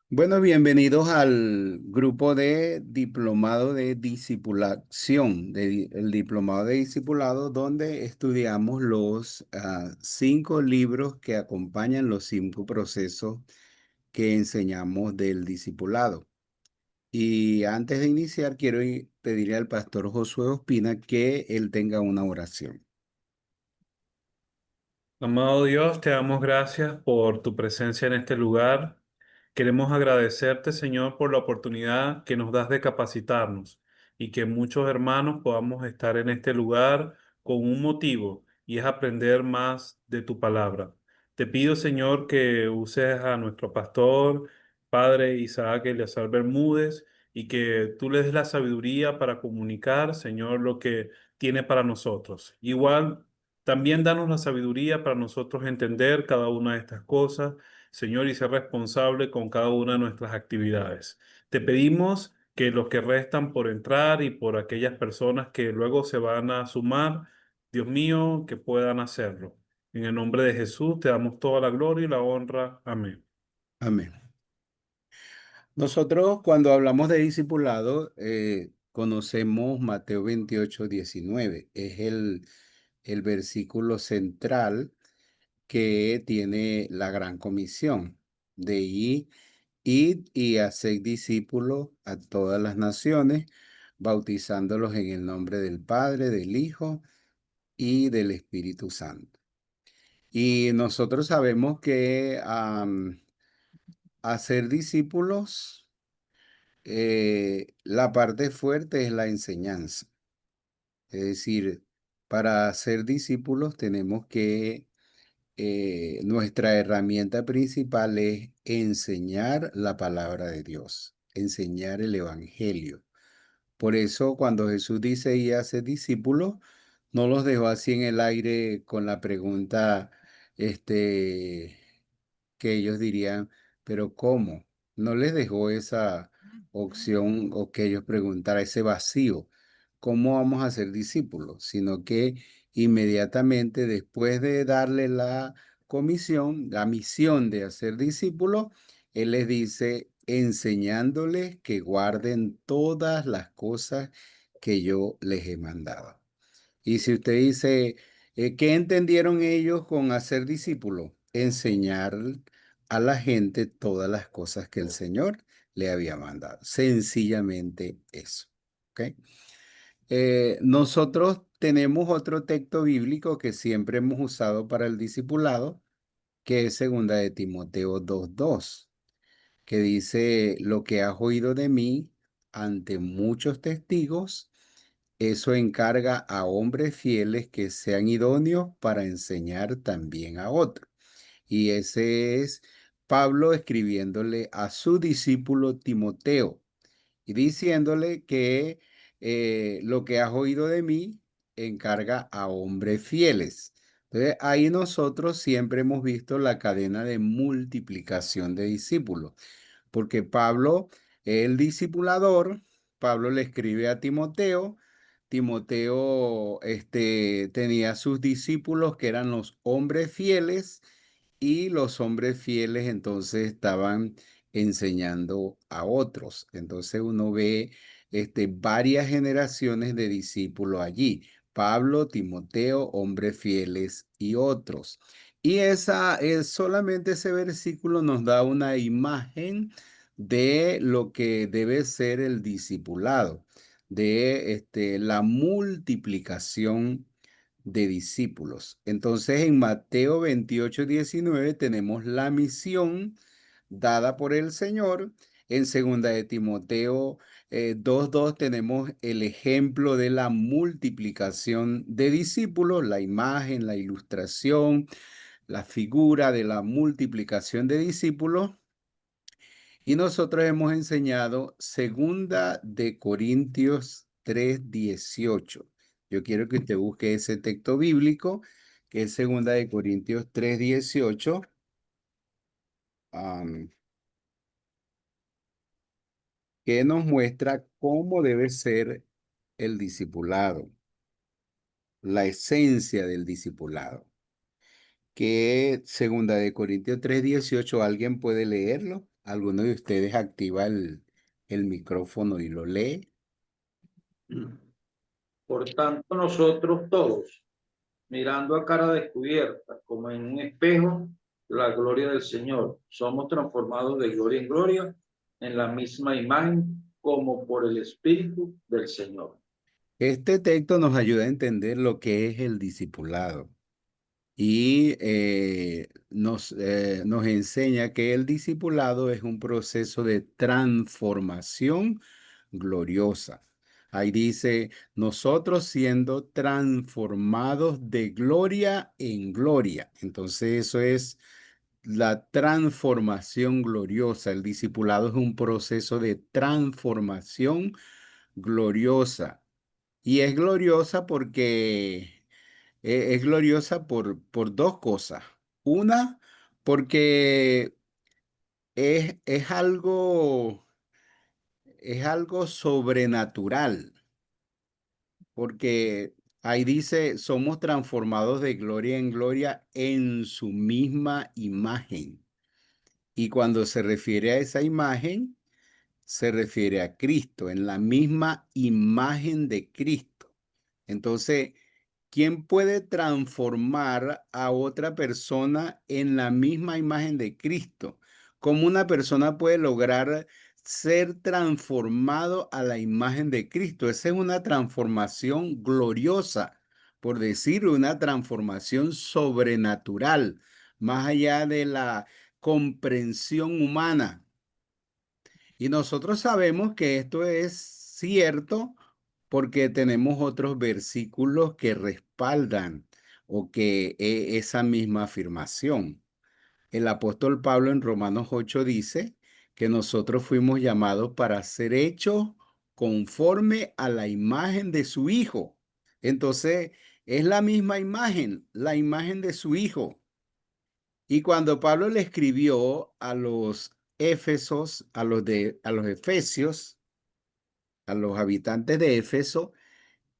Bueno, bienvenidos al grupo de diplomado de discipulación, el diplomado de discipulado, donde estudiamos los 5 libros que acompañan los 5 procesos que enseñamos del discipulado. Y antes de iniciar, quiero pedirle al pastor Josué Ospina que él tenga una oración. Amado Dios, te damos gracias por tu presencia en este lugar. Queremos agradecerte, Señor, por la oportunidad que nos das de capacitarnos y que muchos hermanos podamos estar en este lugar con un motivo y es aprender más de tu palabra. Te pido, Señor, que uses a nuestro pastor, Padre Isaac Eleazar Bermúdez, y que tú le des la sabiduría para comunicar, Señor, lo que tiene para nosotros. Igual. También danos la sabiduría para nosotros entender cada una de estas cosas, Señor, y ser responsable con cada una de nuestras actividades. Te pedimos que los que restan por entrar y por aquellas personas que luego se van a sumar, Dios mío, que puedan hacerlo. En el nombre de Jesús te damos toda la gloria y la honra. Amén. Amén. Nosotros cuando hablamos de discipulado, conocemos Mateo 28:19. Es el versículo central que tiene la gran comisión de ir y hacer discípulos a todas las naciones, bautizándolos en el nombre del Padre, del Hijo y del Espíritu Santo. Y nosotros sabemos que hacer discípulos, la parte fuerte es la enseñanza. Es decir, para ser discípulos tenemos que, nuestra herramienta principal es enseñar la palabra de Dios, enseñar el Evangelio. Por eso cuando Jesús dice y hace discípulos, no los dejó así en el aire con la pregunta, este, que ellos dirían, pero ¿cómo? No les dejó esa opción o que ellos preguntaran ese vacío, ¿cómo vamos a ser discípulos? Sino que inmediatamente después de darle la comisión, la misión de hacer discípulos, Él les dice, enseñándoles que guarden todas las cosas que yo les he mandado. Y si usted dice, ¿qué entendieron ellos con hacer discípulos? Enseñar a la gente todas las cosas que el Señor le había mandado. Sencillamente eso. ¿Ok? Nosotros tenemos otro texto bíblico que siempre hemos usado para el discipulado, que es segunda de Timoteo 2:2, que dice, lo que has oído de mí ante muchos testigos, eso encarga a hombres fieles que sean idóneos para enseñar también a otros. Y ese es Pablo escribiéndole a su discípulo Timoteo y diciéndole que lo que has oído de mí encarga a hombres fieles. Entonces, ahí nosotros siempre hemos visto la cadena de multiplicación de discípulos, porque Pablo, el discipulador, Pablo le escribe a Timoteo. Timoteo, tenía sus discípulos que eran los hombres fieles y los hombres fieles entonces estaban enseñando a otros. Entonces uno ve, varias generaciones de discípulos allí. Pablo, Timoteo, hombres fieles y otros. Y esa es solamente ese versículo nos da una imagen de lo que debe ser el discipulado, de la multiplicación de discípulos. Entonces, en Mateo 28:19 tenemos la misión dada por el Señor. En segunda de Timoteo 2:2 tenemos el ejemplo de la multiplicación de discípulos, la imagen, la ilustración, la figura de la multiplicación de discípulos. Y nosotros hemos enseñado segunda de Corintios 3:18. Yo quiero que usted busque ese texto bíblico, que es segunda de Corintios 3:18, am, que nos muestra cómo debe ser el discipulado, la esencia del discipulado. Que segunda de Corintios 3:18, ¿alguien puede leerlo? ¿Alguno de ustedes activa el micrófono y lo lee? Por tanto, nosotros todos, mirando a cara descubierta, como en un espejo, la gloria del Señor, somos transformados de gloria en gloria en la misma imagen, como por el Espíritu del Señor. Este texto nos ayuda a entender lo que es el discipulado y nos enseña que el discipulado es un proceso de transformación gloriosa. Ahí dice, nosotros siendo transformados de gloria en gloria. Entonces eso es la transformación gloriosa. El discipulado es un proceso de transformación gloriosa. Y es gloriosa porque es gloriosa por dos cosas. Una, porque es es algo sobrenatural, porque ahí dice, somos transformados de gloria en gloria en su misma imagen. Y cuando se refiere a esa imagen, se refiere a Cristo, en la misma imagen de Cristo. Entonces, ¿quién puede transformar a otra persona en la misma imagen de Cristo? ¿Cómo una persona puede lograr ser transformado a la imagen de Cristo? Esa es una transformación gloriosa, por decir, una transformación sobrenatural, más allá de la comprensión humana. Y nosotros sabemos que esto es cierto porque tenemos otros versículos que respaldan o que esa misma afirmación. El apóstol Pablo en Romanos 8 dice que nosotros fuimos llamados para ser hechos conforme a la imagen de su Hijo. Entonces, es la imagen de su Hijo. Y cuando Pablo le escribió a los Éfesos, a los Efesios, a los habitantes de Éfeso,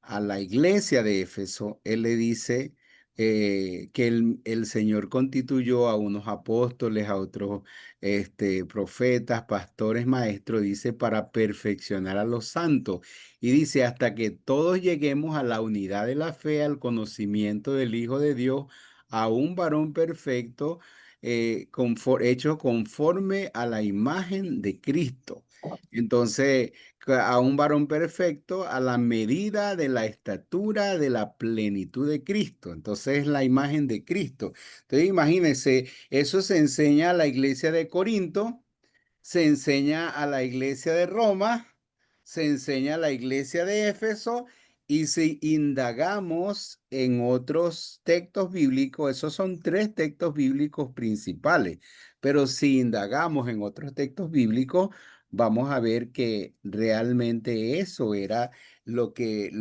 a la iglesia de Éfeso, él le dice que el Señor constituyó a unos apóstoles, a otros profetas, pastores, maestros, dice, para perfeccionar a los santos. Y dice, hasta que todos lleguemos a la unidad de la fe, al conocimiento del Hijo de Dios, a un varón perfecto, hecho conforme a la imagen de Cristo. Entonces, a un varón perfecto a la medida de la estatura de la plenitud de Cristo. Entonces es la imagen de Cristo. Entonces imagínense, eso se enseña a la iglesia de Corinto, se enseña a la iglesia de Roma, se enseña a la iglesia de Éfeso y si indagamos en otros textos bíblicos, esos son tres textos bíblicos principales, pero si indagamos en otros textos bíblicos, vamos a ver que realmente eso era lo que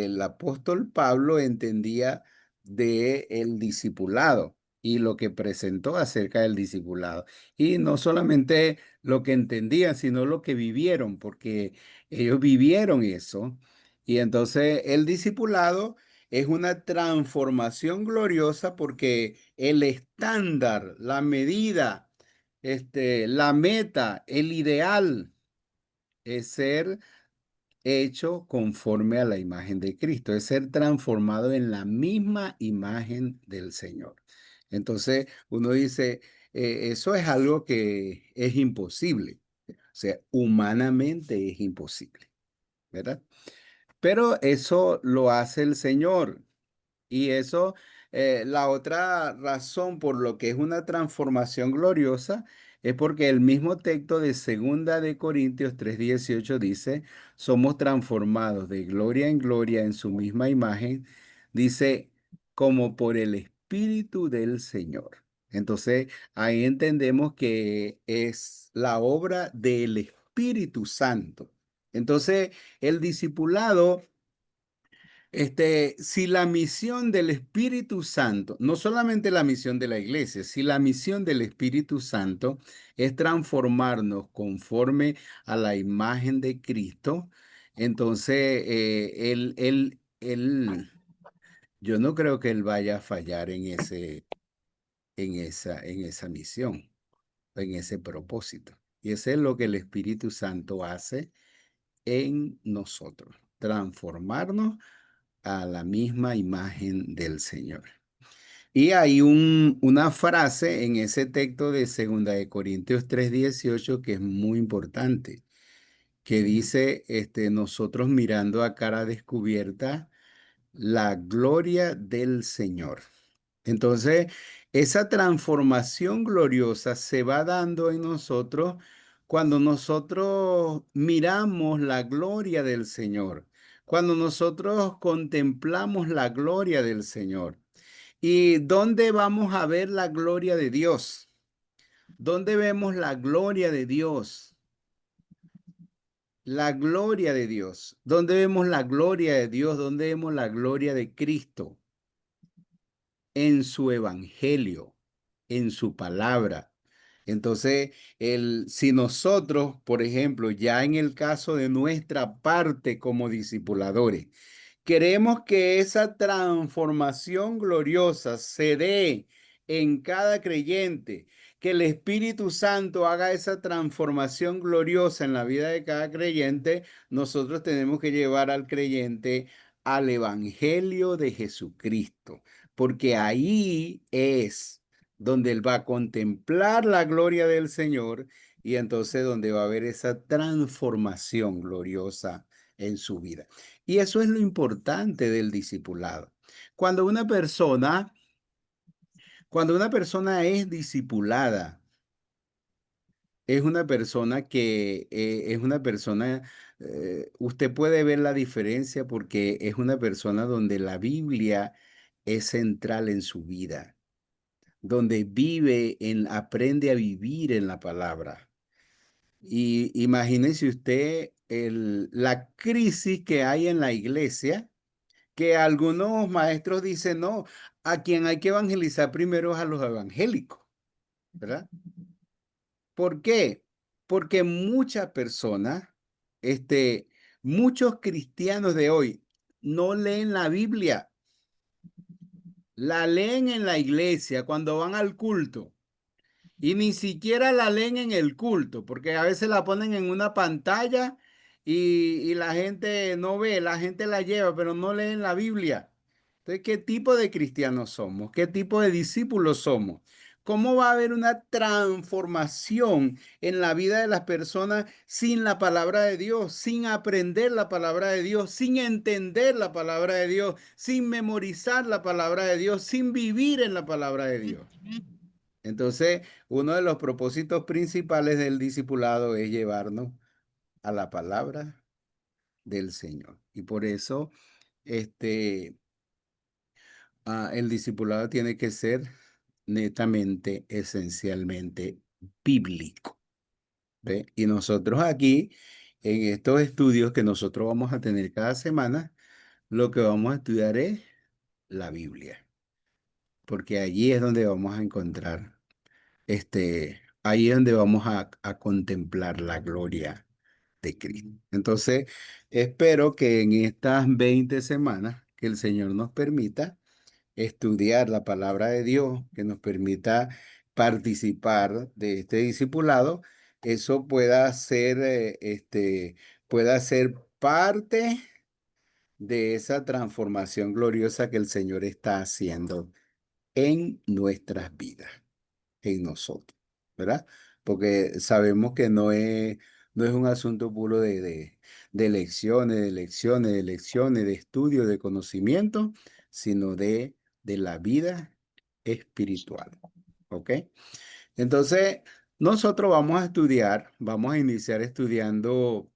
el apóstol Pablo entendía de el discipulado y lo que presentó acerca del discipulado. Y no solamente lo que entendían, sino lo que vivieron, porque ellos vivieron eso. Y entonces el discipulado es una transformación gloriosa porque el estándar, la medida, la meta, el ideal es ser hecho conforme a la imagen de Cristo, es ser transformado en la misma imagen del Señor. Entonces uno dice, eso es algo que es imposible, o sea, humanamente es imposible, ¿verdad? Pero eso lo hace el Señor. Y eso, la otra razón por lo que es una transformación gloriosa es porque el mismo texto de Segunda de Corintios 3:18 dice, somos transformados de gloria en gloria en su misma imagen, dice, como por el Espíritu del Señor. Entonces, ahí entendemos que es la obra del Espíritu Santo. Entonces, el discipulado si la misión del Espíritu Santo, no solamente la misión de la iglesia, si la misión del Espíritu Santo es transformarnos conforme a la imagen de Cristo, entonces yo no creo que él vaya a fallar en en esa misión, en ese propósito. Y eso es lo que el Espíritu Santo hace en nosotros, transformarnos a la misma imagen del Señor. Y hay una frase en ese texto de 2 Corintios 3:18 que es muy importante, que dice, nosotros mirando a cara descubierta la gloria del Señor. Entonces, esa transformación gloriosa se va dando en nosotros cuando nosotros miramos la gloria del Señor, cuando nosotros contemplamos la gloria del Señor. ¿Y dónde vamos a ver la gloria de Dios? ¿Dónde vemos la gloria de Dios? La gloria de Dios. ¿Dónde vemos la gloria de Dios? ¿Dónde vemos la gloria de Cristo? En su evangelio, en su palabra. Entonces, si nosotros, por ejemplo, ya en el caso de nuestra parte como discipuladores, queremos que esa transformación gloriosa se dé en cada creyente, que el Espíritu Santo haga esa transformación gloriosa en la vida de cada creyente. Nosotros tenemos que llevar al creyente al Evangelio de Jesucristo, porque ahí es donde él va a contemplar la gloria del Señor y entonces donde va a haber esa transformación gloriosa en su vida. Y eso es lo importante del discipulado. Cuando una persona, cuando una persona es discipulada, es una persona que es una persona, usted puede ver la diferencia porque es una persona donde la Biblia es central en su vida, donde aprende a vivir en la palabra. Y imagínese usted la crisis que hay en la iglesia, que algunos maestros dicen, no, a quien hay que evangelizar primero es a los evangélicos, ¿verdad? ¿Por qué? Porque muchas personas, muchos cristianos de hoy no leen la Biblia, la leen en la iglesia cuando van al culto. Y ni siquiera la leen en el culto, porque a veces la ponen en una pantalla y la gente no ve, la gente la lleva, pero no leen la Biblia. Entonces, ¿qué tipo de cristianos somos? ¿Qué tipo de discípulos somos? ¿Cómo va a haber una transformación en la vida de las personas sin la palabra de Dios, sin aprender la palabra de Dios, sin entender la palabra de Dios, sin memorizar la palabra de Dios, sin vivir en la palabra de Dios? Entonces, uno de los propósitos principales del discipulado es llevarnos a la palabra del Señor. Y por eso, este, el discipulado tiene que ser netamente, esencialmente bíblico. ¿Ve? Y nosotros aquí, en estos estudios que nosotros vamos a tener cada semana, lo que vamos a estudiar es la Biblia, porque allí es donde vamos a encontrar ahí es donde vamos a contemplar la gloria de Cristo. Entonces, espero que en estas 20 semanas que el Señor nos permita estudiar la palabra de Dios, que nos permita participar de este discipulado, eso pueda ser parte de esa transformación gloriosa que el Señor está haciendo en nuestras vidas, en nosotros, ¿verdad? Porque sabemos que no es un asunto puro de lecciones, de lecciones, de lecciones, de estudio, de conocimiento, sino de la vida espiritual, ¿ok? Entonces, nosotros vamos a iniciar estudiando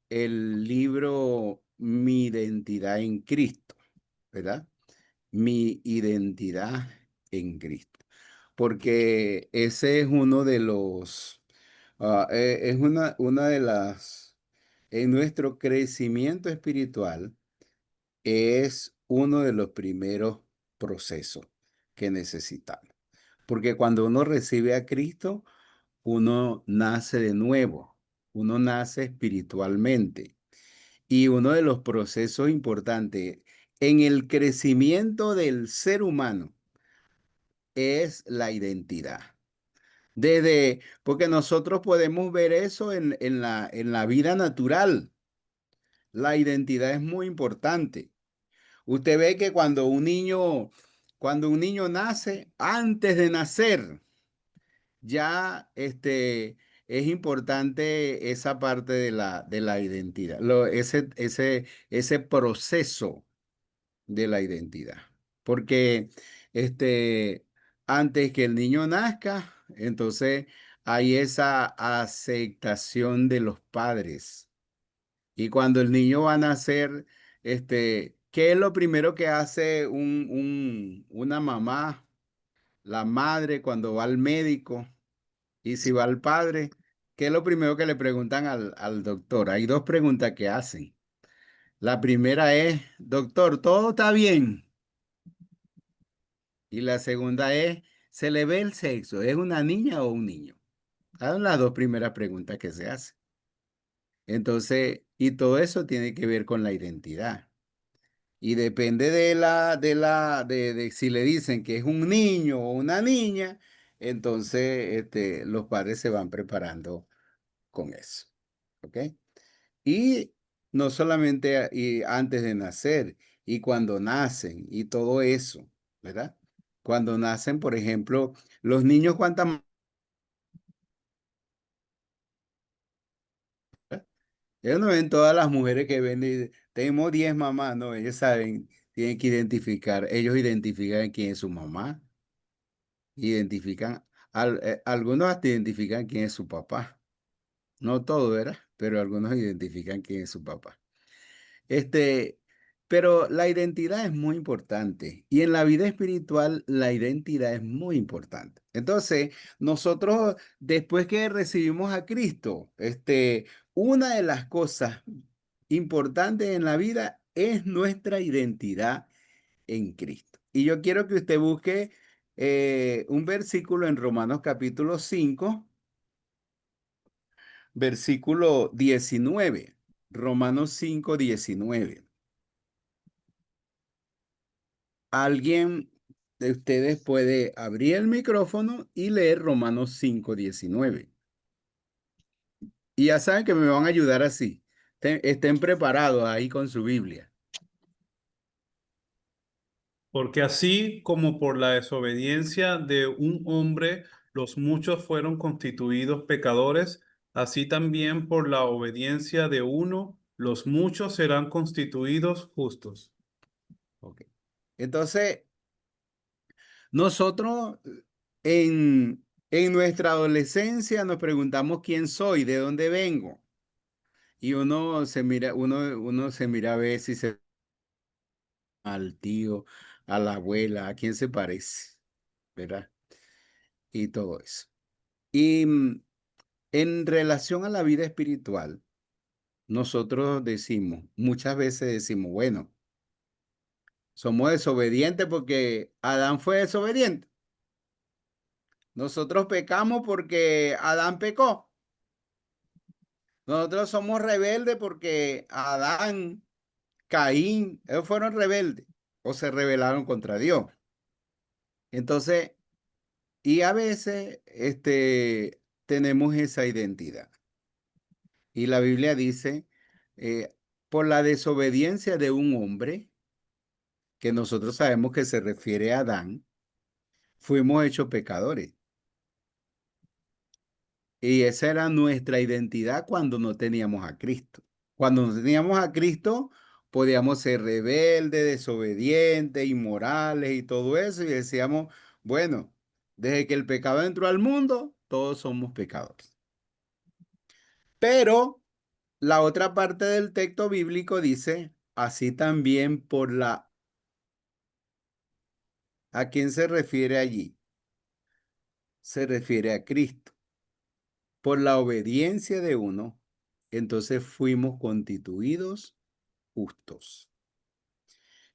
el libro Mi identidad en Cristo, ¿verdad? Mi identidad en Cristo. Porque ese es uno de los, es una de las, en nuestro crecimiento espiritual, es uno de los primeros procesos que necesitamos. Porque cuando uno recibe a Cristo, uno nace de nuevo, uno nace espiritualmente. Y uno de los procesos importantes en el crecimiento del ser humano es la identidad. Porque nosotros podemos ver eso en la vida natural. La identidad es muy importante. Usted ve que cuando un niño nace, antes de nacer, ya es importante esa parte de la identidad, ese proceso de la identidad. Porque este, antes que el niño nazca, entonces hay esa aceptación de los padres. Y cuando el niño va a nacer, ¿qué es lo primero que hace una mamá, la madre, cuando va al médico? Y si va al padre, ¿qué es lo primero que le preguntan al doctor? Hay dos preguntas que hacen. La primera es, doctor, ¿todo está bien? Y la segunda es, ¿se le ve el sexo? ¿Es una niña o un niño? Son las dos primeras preguntas que se hacen. Entonces, y todo eso tiene que ver con la identidad. Y depende de si le dicen que es un niño o una niña, entonces los padres se van preparando con eso. ¿Ok? Y no solamente y antes de nacer, y cuando nacen, y todo eso, ¿verdad? Cuando nacen, por ejemplo, los niños, ¿cuántas? Ellos no ven todas las mujeres que ven y tenemos 10 mamás, no, ellos saben, tienen que identificar, ellos identifican quién es su mamá, identifican, algunos hasta identifican quién es su papá. No todo, ¿verdad? Pero algunos identifican quién es su papá. Este, pero la identidad es muy importante y en la vida espiritual la identidad es muy importante. Entonces, nosotros después que recibimos a Cristo, una de las cosas importantes en la vida es nuestra identidad en Cristo. Y yo quiero que usted busque un versículo en Romanos capítulo 5, versículo 19. Romanos 5, 19. Alguien de ustedes puede abrir el micrófono y leer Romanos 5:19. Y ya saben que me van a ayudar así. Estén preparados ahí con su Biblia. Porque así como por la desobediencia de un hombre los muchos fueron constituidos pecadores, así también por la obediencia de uno los muchos serán constituidos justos. Ok. Entonces, nosotros en nuestra adolescencia nos preguntamos quién soy, de dónde vengo. Y uno se mira a ver si se al tío, a la abuela, a quién se parece, ¿verdad? Y todo eso. Y en relación a la vida espiritual, nosotros decimos, muchas veces decimos, bueno, somos desobedientes porque Adán fue desobediente. Nosotros pecamos porque Adán pecó. Nosotros somos rebeldes porque Adán, Caín, ellos fueron rebeldes o se rebelaron contra Dios. Entonces, y a veces, tenemos esa identidad. Y la Biblia dice, por la desobediencia de un hombre, que nosotros sabemos que se refiere a Adán, fuimos hechos pecadores. Y esa era nuestra identidad cuando no teníamos a Cristo. Cuando no teníamos a Cristo, podíamos ser rebeldes, desobedientes, inmorales y todo eso. Y decíamos, bueno, desde que el pecado entró al mundo, todos somos pecadores. Pero la otra parte del texto bíblico dice, así también por ¿a quién se refiere allí? Se refiere a Cristo. Por la obediencia de uno, entonces fuimos constituidos justos.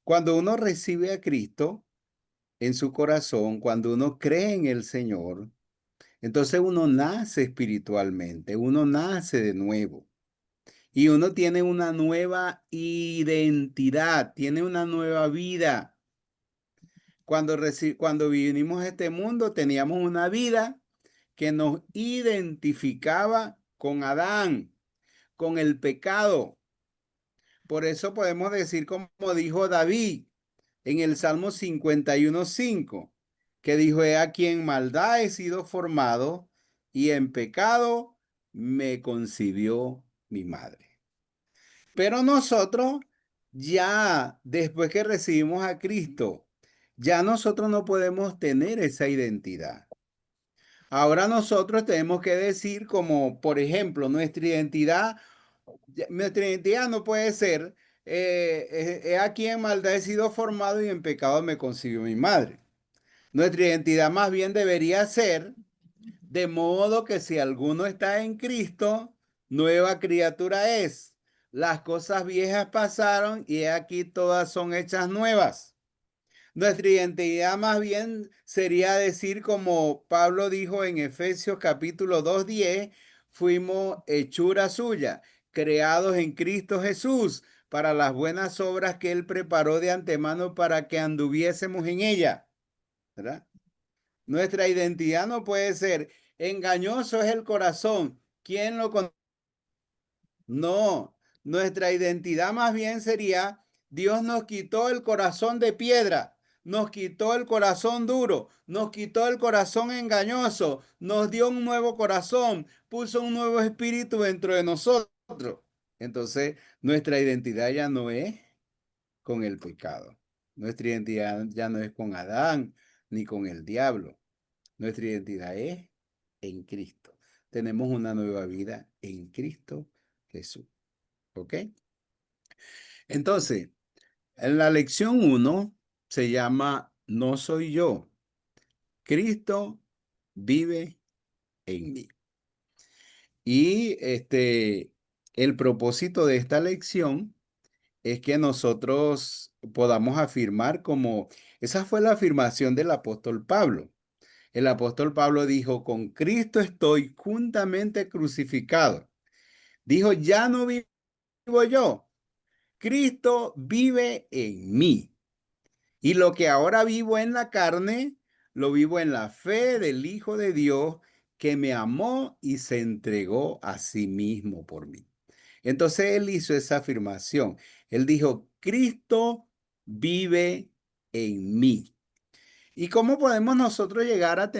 Cuando uno recibe a Cristo en su corazón, cuando uno cree en el Señor, entonces uno nace espiritualmente, uno nace de nuevo y uno tiene una nueva identidad, tiene una nueva vida. Cuando vinimos a este mundo teníamos una vida que nos identificaba con Adán, con el pecado. Por eso podemos decir como dijo David en el Salmo 51:5, que dijo: He aquí en maldad he sido formado y en pecado me concibió mi madre. Pero nosotros ya, después que recibimos a Cristo, ya nosotros no podemos tener esa identidad. Ahora nosotros tenemos que decir como, por ejemplo, nuestra identidad no puede ser, he aquí en maldad he sido formado y en pecado me concibió mi madre. Nuestra identidad más bien debería ser, de modo que si alguno está en Cristo, nueva criatura es. Las cosas viejas pasaron y he aquí todas son hechas nuevas. Nuestra identidad más bien sería decir como Pablo dijo en Efesios capítulo 2:10, fuimos hechura suya, creados en Cristo Jesús para las buenas obras que él preparó de antemano para que anduviésemos en ella, ¿verdad? Nuestra identidad no puede ser engañoso es el corazón. ¿Quién lo conoce? No, nuestra identidad más bien sería, Dios nos quitó el corazón de piedra, nos quitó el corazón duro, nos quitó el corazón engañoso, nos dio un nuevo corazón, puso un nuevo espíritu dentro de nosotros. Entonces, nuestra identidad ya no es con el pecado. Nuestra identidad ya no es con Adán ni con el diablo. Nuestra identidad es en Cristo. Tenemos una nueva vida en Cristo Jesús. ¿Ok? Entonces, en la lección 1 se llama No soy yo, Cristo vive en mí. Y el propósito de esta lección es que nosotros podamos afirmar como, esa fue la afirmación del apóstol Pablo. El apóstol Pablo dijo: con Cristo estoy juntamente crucificado. Dijo: ya no vivo yo, Cristo vive en mí. Y lo que ahora vivo en la carne, lo vivo en la fe del Hijo de Dios que me amó y se entregó a sí mismo por mí. Entonces él hizo esa afirmación. Él dijo: Cristo vive en mí. ¿Y cómo podemos nosotros llegar a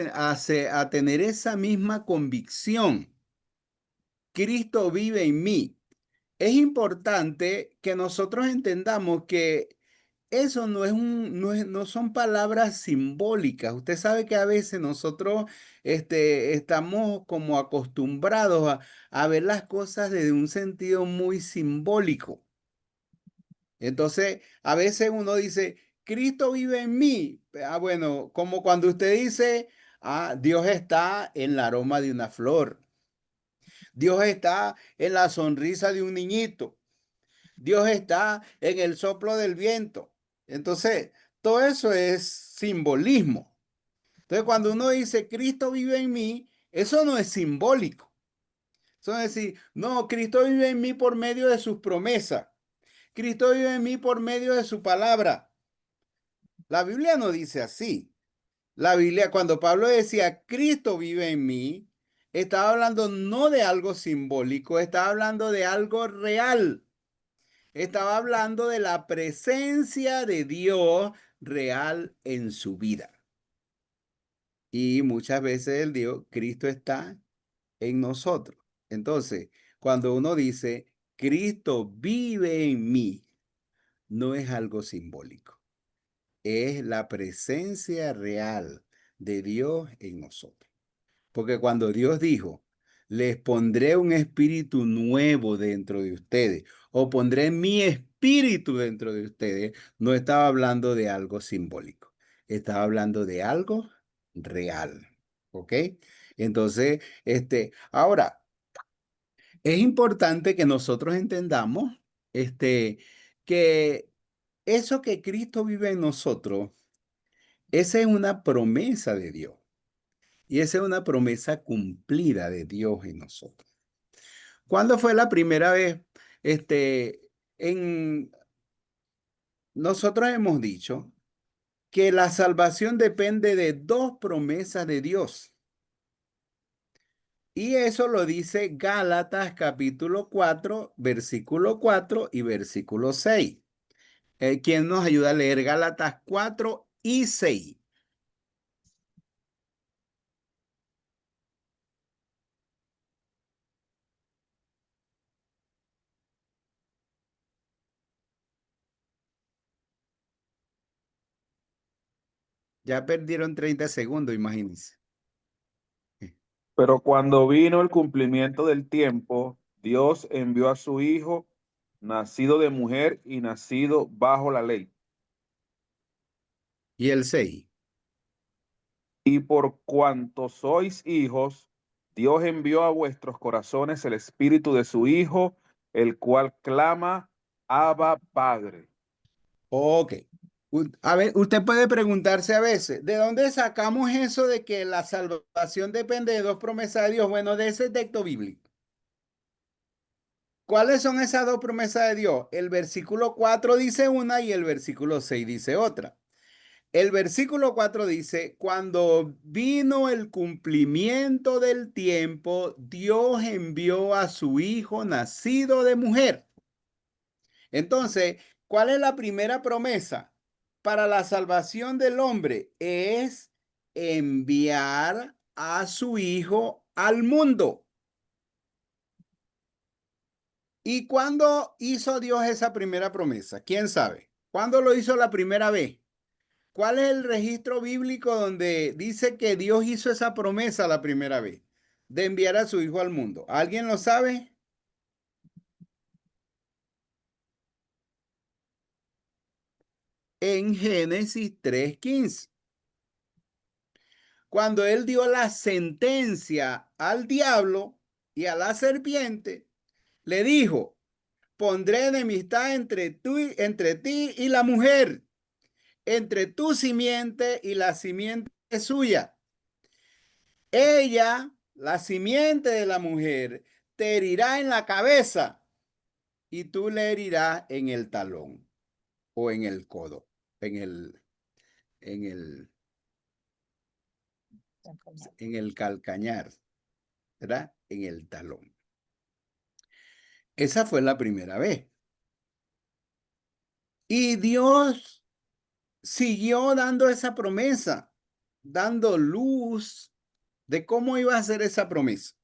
tener esa misma convicción? Cristo vive en mí. Es importante que nosotros entendamos que eso no son palabras simbólicas. Usted sabe que a veces nosotros estamos como acostumbrados a ver las cosas desde un sentido muy simbólico. Entonces, a veces uno dice, Cristo vive en mí. Bueno, como cuando usted dice, Dios está en el aroma de una flor. Dios está en la sonrisa de un niñito. Dios está en el soplo del viento. Entonces, todo eso es simbolismo. Entonces, cuando uno dice Cristo vive en mí, eso no es simbólico. Eso es decir, no, Cristo vive en mí por medio de sus promesas. Cristo vive en mí por medio de su palabra. La Biblia no dice así. La Biblia, cuando Pablo decía Cristo vive en mí, estaba hablando no de algo simbólico, estaba hablando de algo real. Estaba hablando de la presencia de Dios real en su vida. Y muchas veces él dijo, Cristo está en nosotros. Entonces, cuando uno dice, Cristo vive en mí, no es algo simbólico. Es la presencia real de Dios en nosotros. Porque cuando Dios dijo, les pondré un espíritu nuevo dentro de ustedes, o pondré mi espíritu dentro de ustedes, no estaba hablando de algo simbólico, estaba hablando de algo real. ¿Ok? Entonces, ahora, es importante que nosotros entendamos, que eso que Cristo vive en nosotros, esa es una promesa de Dios. Y esa es una promesa cumplida de Dios en nosotros. ¿Cuándo fue la primera vez? Este, Nosotros hemos dicho que la salvación depende de dos promesas de Dios. Y eso lo dice Gálatas capítulo 4, versículo 4 y versículo 6. ¿Quién nos ayuda a leer Gálatas 4 y 6? Ya perdieron 30 segundos, imagínense. Pero cuando vino el cumplimiento del tiempo, Dios envió a su Hijo, nacido de mujer y nacido bajo la ley. Y el 6. Y por cuanto sois hijos, Dios envió a vuestros corazones el espíritu de su Hijo, el cual clama, Abba, Padre. Ok. A ver, usted puede preguntarse a veces, ¿de dónde sacamos eso de que la salvación depende de dos promesas de Dios? Bueno, de ese texto bíblico. ¿Cuáles son esas dos promesas de Dios? El versículo 4 dice una y el versículo 6 dice otra. El versículo 4 dice, cuando vino el cumplimiento del tiempo, Dios envió a su Hijo nacido de mujer. Entonces, ¿cuál es la primera promesa para la salvación del hombre? Es enviar a su Hijo al mundo. ¿Y cuándo hizo Dios esa primera promesa? ¿Quién sabe? ¿Cuándo lo hizo la primera vez? ¿Cuál es el registro bíblico donde dice que Dios hizo esa promesa la primera vez de enviar a su Hijo al mundo? ¿Alguien lo sabe? En Génesis 3:15. Cuando él dio la sentencia al diablo y a la serpiente, le dijo, pondré enemistad entre ti y la mujer, entre tu simiente y la simiente suya. Ella, la simiente de la mujer, te herirá en la cabeza y tú le herirás en el talón o en el codo, en el, en el, en el calcañar, ¿verdad? En el talón. Esa fue la primera vez. Y Dios siguió dando esa promesa, dando luz de cómo iba a ser esa promesa,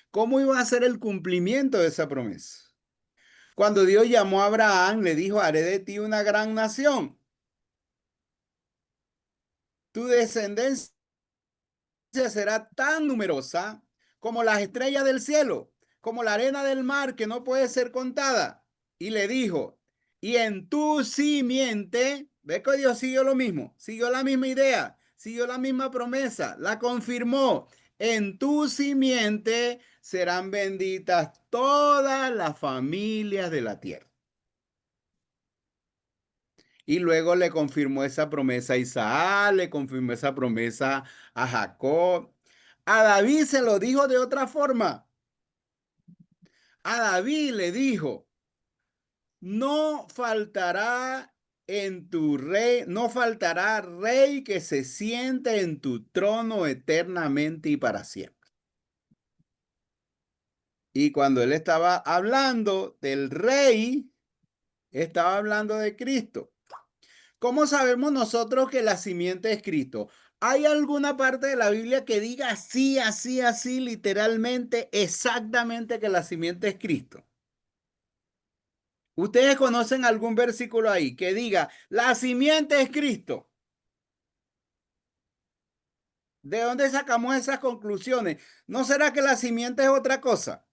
cómo iba a ser el cumplimiento de esa promesa. Cuando Dios llamó a Abraham, le dijo, haré de ti una gran nación. Tu descendencia será tan numerosa como las estrellas del cielo, como la arena del mar que no puede ser contada. Y le dijo, y en tu simiente, ve que Dios siguió lo mismo, siguió la misma idea, siguió la misma promesa, la confirmó. En tu simiente serán benditas todas las familias de la tierra. Y luego le confirmó esa promesa a Isaac, le confirmó esa promesa a Jacob. A David se lo dijo de otra forma. A David le dijo, no faltará en tu rey, no faltará rey que se siente en tu trono eternamente y para siempre. Y cuando él estaba hablando del rey, estaba hablando de Cristo. ¿Cómo sabemos nosotros que la simiente es Cristo? ¿Hay alguna parte de la Biblia que diga así, así, así, literalmente, exactamente que la simiente es Cristo? ¿Ustedes conocen algún versículo ahí que diga, la simiente es Cristo? ¿De dónde sacamos esas conclusiones? ¿No será que la simiente es otra cosa?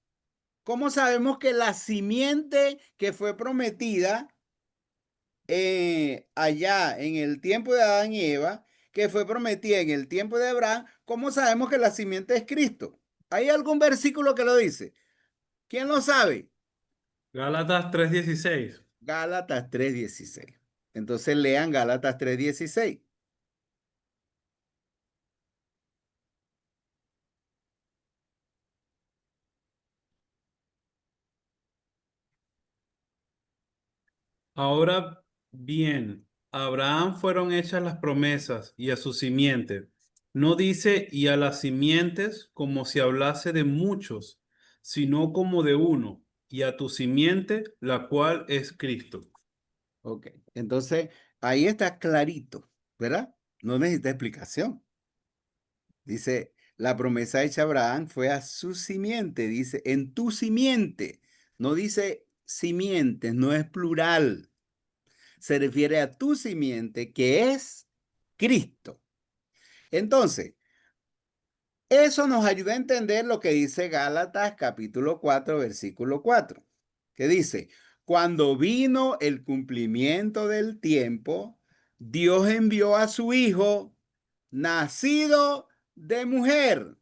¿Cómo sabemos que la simiente que fue prometida allá en el tiempo de Adán y Eva, que fue prometida en el tiempo de Abraham, cómo sabemos que la simiente es Cristo? ¿Hay algún versículo que lo dice? ¿Quién lo sabe? Gálatas 3:16. Gálatas 3:16. Entonces lean Gálatas 3:16. Ahora bien, a Abraham fueron hechas las promesas y a su simiente. No dice y a las simientes como si hablase de muchos, sino como de uno, y a tu simiente, la cual es Cristo. Ok, entonces ahí está clarito, ¿verdad? No necesita explicación. Dice, la promesa hecha a Abraham fue a su simiente, dice, en tu simiente. No dice simientes, no es plural. Se refiere a tu simiente, que es Cristo. Entonces, eso nos ayuda a entender lo que dice Gálatas capítulo 4, versículo 4, que dice, cuando vino el cumplimiento del tiempo, Dios envió a su Hijo, nacido de mujer,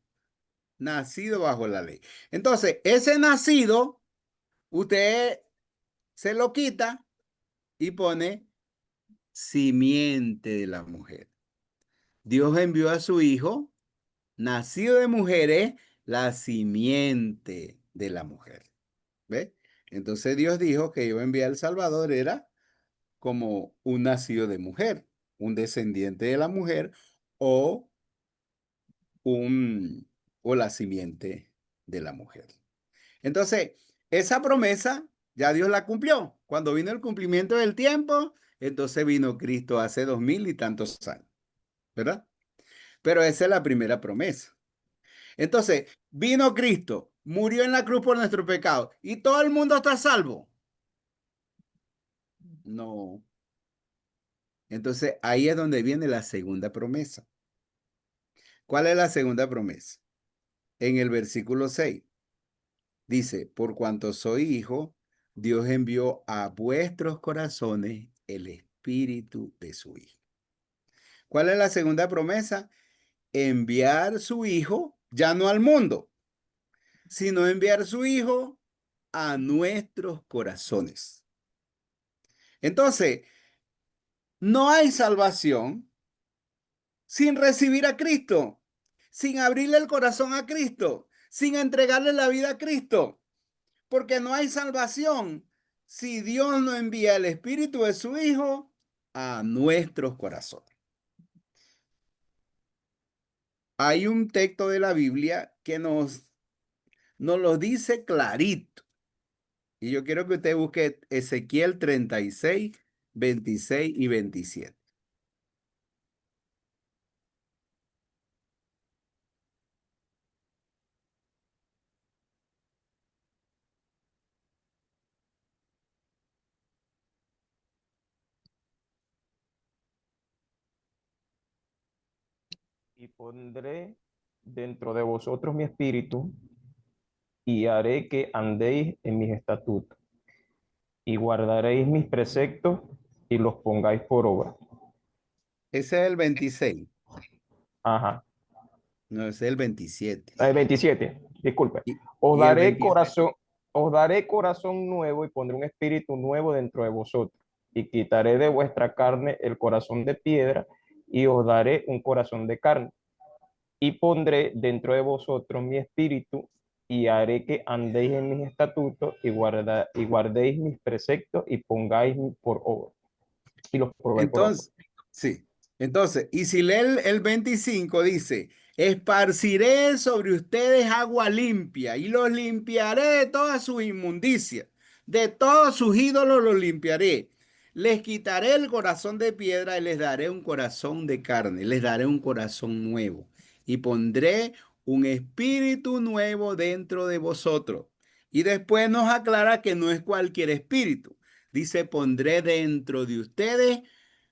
nacido bajo la ley. Entonces, ese nacido, usted se lo quita y pone simiente de la mujer. Dios envió a su Hijo, nacido de mujeres, la simiente de la mujer. ¿Ve? Entonces Dios dijo que iba a enviar al Salvador era como un nacido de mujer, un descendiente de la mujer o un o la simiente de la mujer. Entonces, esa promesa ya Dios la cumplió. Cuando vino el cumplimiento del tiempo, entonces vino Cristo hace 2000 y tantos años, ¿verdad? Pero esa es la primera promesa. Entonces, vino Cristo, murió en la cruz por nuestro pecado y todo el mundo está salvo. No. Entonces, ahí es donde viene la segunda promesa. ¿Cuál es la segunda promesa? En el versículo 6 dice, por cuanto soy hijo, Dios envió a vuestros corazones el espíritu de su hijo. ¿Cuál es la segunda promesa? Enviar su hijo, ya no al mundo, sino enviar su hijo a nuestros corazones. Entonces, no hay salvación sin recibir a Cristo, sin abrirle el corazón a Cristo, sin entregarle la vida a Cristo, porque no hay salvación si Dios no envía el Espíritu de su Hijo a nuestros corazones. Hay un texto de la Biblia que nos lo dice clarito. Y yo quiero que usted busque Ezequiel 36, 26 y 27. Y pondré dentro de vosotros mi espíritu y haré que andéis en mis estatutos y guardaréis mis preceptos y los pongáis por obra. Ese es el 26, Ajá. no, ese es el 27. 27, disculpe. Y, Os y el daré 27. corazón, os daré corazón nuevo y pondré un espíritu nuevo dentro de vosotros. Y quitaré de vuestra carne el corazón de piedra y os daré un corazón de carne. Y pondré dentro de vosotros mi espíritu y haré que andéis en mis estatutos y guardéis mis preceptos y pongáis por obra. Y los pongáis por obra. Entonces, sí. Entonces, y si lee el 25, dice, esparciré sobre ustedes agua limpia y los limpiaré de toda su inmundicia, de todos sus ídolos los limpiaré. Les quitaré el corazón de piedra y les daré un corazón de carne, les daré un corazón nuevo y pondré un espíritu nuevo dentro de vosotros. Y después nos aclara que no es cualquier espíritu. Dice, pondré dentro de ustedes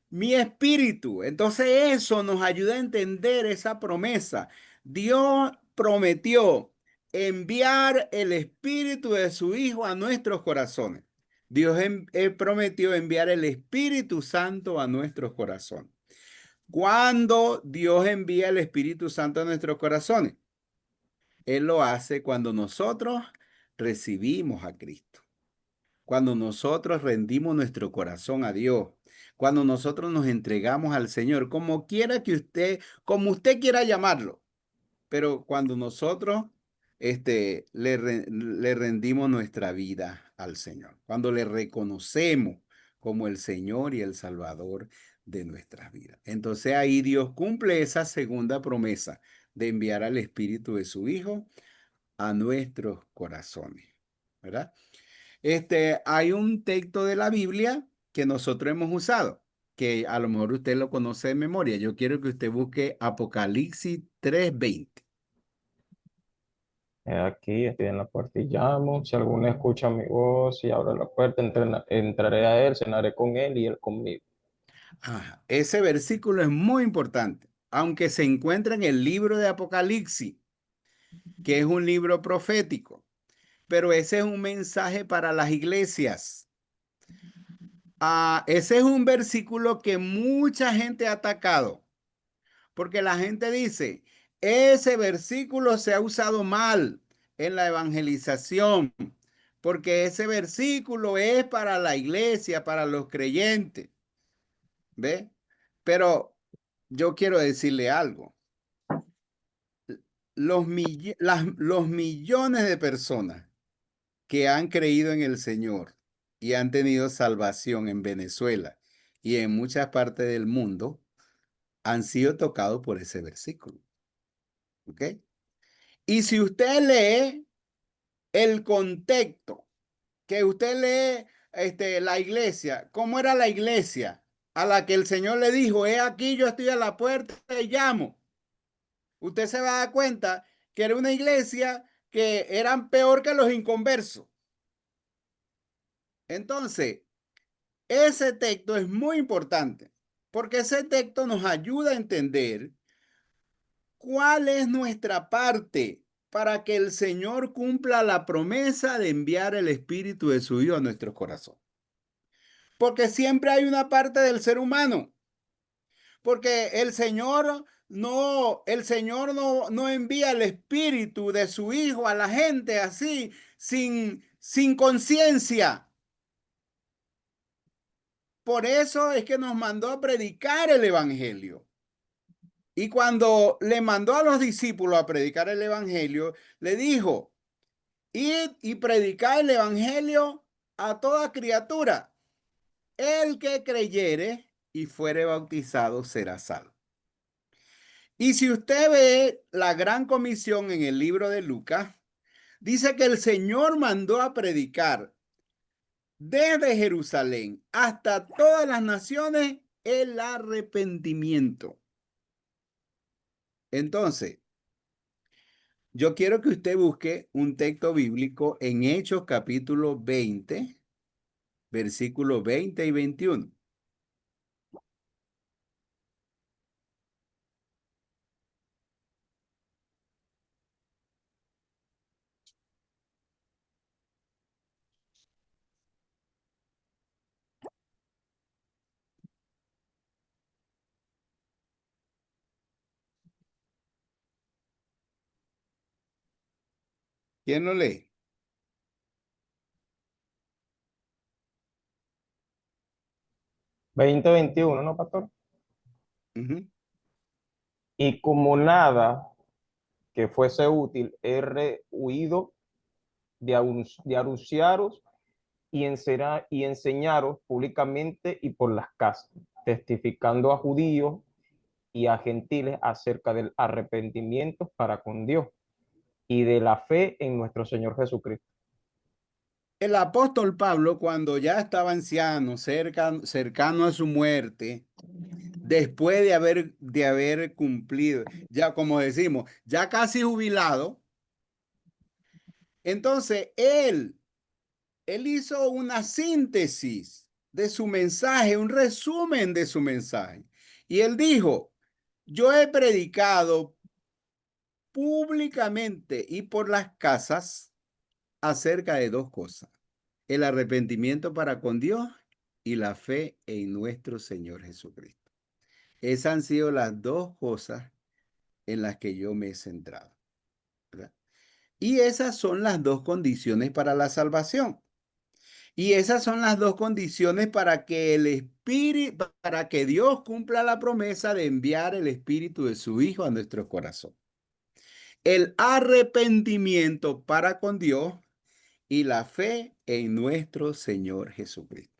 mi espíritu. Entonces eso nos ayuda a entender esa promesa. Dios prometió enviar el espíritu de su Hijo a nuestros corazones. Dios prometió enviar el Espíritu Santo a nuestros corazones. Cuando Dios envía el Espíritu Santo a nuestros corazones, Él lo hace cuando nosotros recibimos a Cristo. Cuando nosotros rendimos nuestro corazón a Dios, cuando nosotros nos entregamos al Señor, como quiera que usted, como usted quiera llamarlo, pero cuando nosotros le rendimos nuestra vida al Señor, cuando le reconocemos como el Señor y el Salvador de nuestras vidas. Entonces ahí Dios cumple esa segunda promesa de enviar al Espíritu de su Hijo a nuestros corazones, ¿verdad? Hay un texto de la Biblia que nosotros hemos usado, que a lo mejor usted lo conoce de memoria. Yo quiero que usted busque Apocalipsis 3:20. Aquí estoy en la puerta y llamo. Si alguno escucha mi voz y abre la puerta, entraré a él, cenaré con él y él conmigo. Ajá. Ese versículo es muy importante, aunque se encuentra en el libro de Apocalipsis, que es un libro profético, pero ese es un mensaje para las iglesias. Ese es un versículo que mucha gente ha atacado, porque la gente dice, ese versículo se ha usado mal en la evangelización, porque ese versículo es para la iglesia, para los creyentes, ¿ve? Pero yo quiero decirle algo. Los millones de personas que han creído en el Señor y han tenido salvación en Venezuela y en muchas partes del mundo han sido tocados por ese versículo. ¿Ok? Y si usted lee el contexto, que usted lee la iglesia, ¿cómo era la iglesia a la que el Señor le dijo, he aquí yo estoy a la puerta y llamo? Usted se va a dar cuenta que era una iglesia que eran peor que los inconversos. Entonces, ese texto es muy importante porque ese texto nos ayuda a entender cuál es nuestra parte para que el Señor cumpla la promesa de enviar el Espíritu de su Hijo a nuestro corazón. Porque siempre hay una parte del ser humano. Porque el Señor no envía el Espíritu de su Hijo a la gente así, sin conciencia. Por eso es que nos mandó a predicar el Evangelio. Y cuando le mandó a los discípulos a predicar el Evangelio, le dijo, id y predicad el Evangelio a toda criatura. El que creyere y fuere bautizado será salvo. Y si usted ve la gran comisión en el libro de Lucas, dice que el Señor mandó a predicar desde Jerusalén hasta todas las naciones el arrepentimiento. Entonces, yo quiero que usted busque un texto bíblico en Hechos capítulo 20, versículos 20 y 21. ¿Quién lo lee? 2021, ¿no, pastor? Ujú. Y como nada que fuese útil, he rehuido de anunciaros y enseñaros públicamente y por las casas, testificando a judíos y a gentiles acerca del arrepentimiento para con Dios y de la fe en nuestro Señor Jesucristo. El apóstol Pablo, cuando ya estaba anciano, cercano a su muerte, después de haber cumplido, ya como decimos, ya casi jubilado, entonces él hizo una síntesis de su mensaje, un resumen de su mensaje. Y él dijo, yo he predicado públicamente y por las casas acerca de dos cosas: el arrepentimiento para con Dios y la fe en nuestro Señor Jesucristo. Esas han sido las dos cosas en las que yo me he centrado, ¿verdad? Y esas son las dos condiciones para la salvación. Y esas son las dos condiciones para que para que Dios cumpla la promesa de enviar el Espíritu de su Hijo a nuestro corazón. El arrepentimiento para con Dios y la fe en nuestro Señor Jesucristo.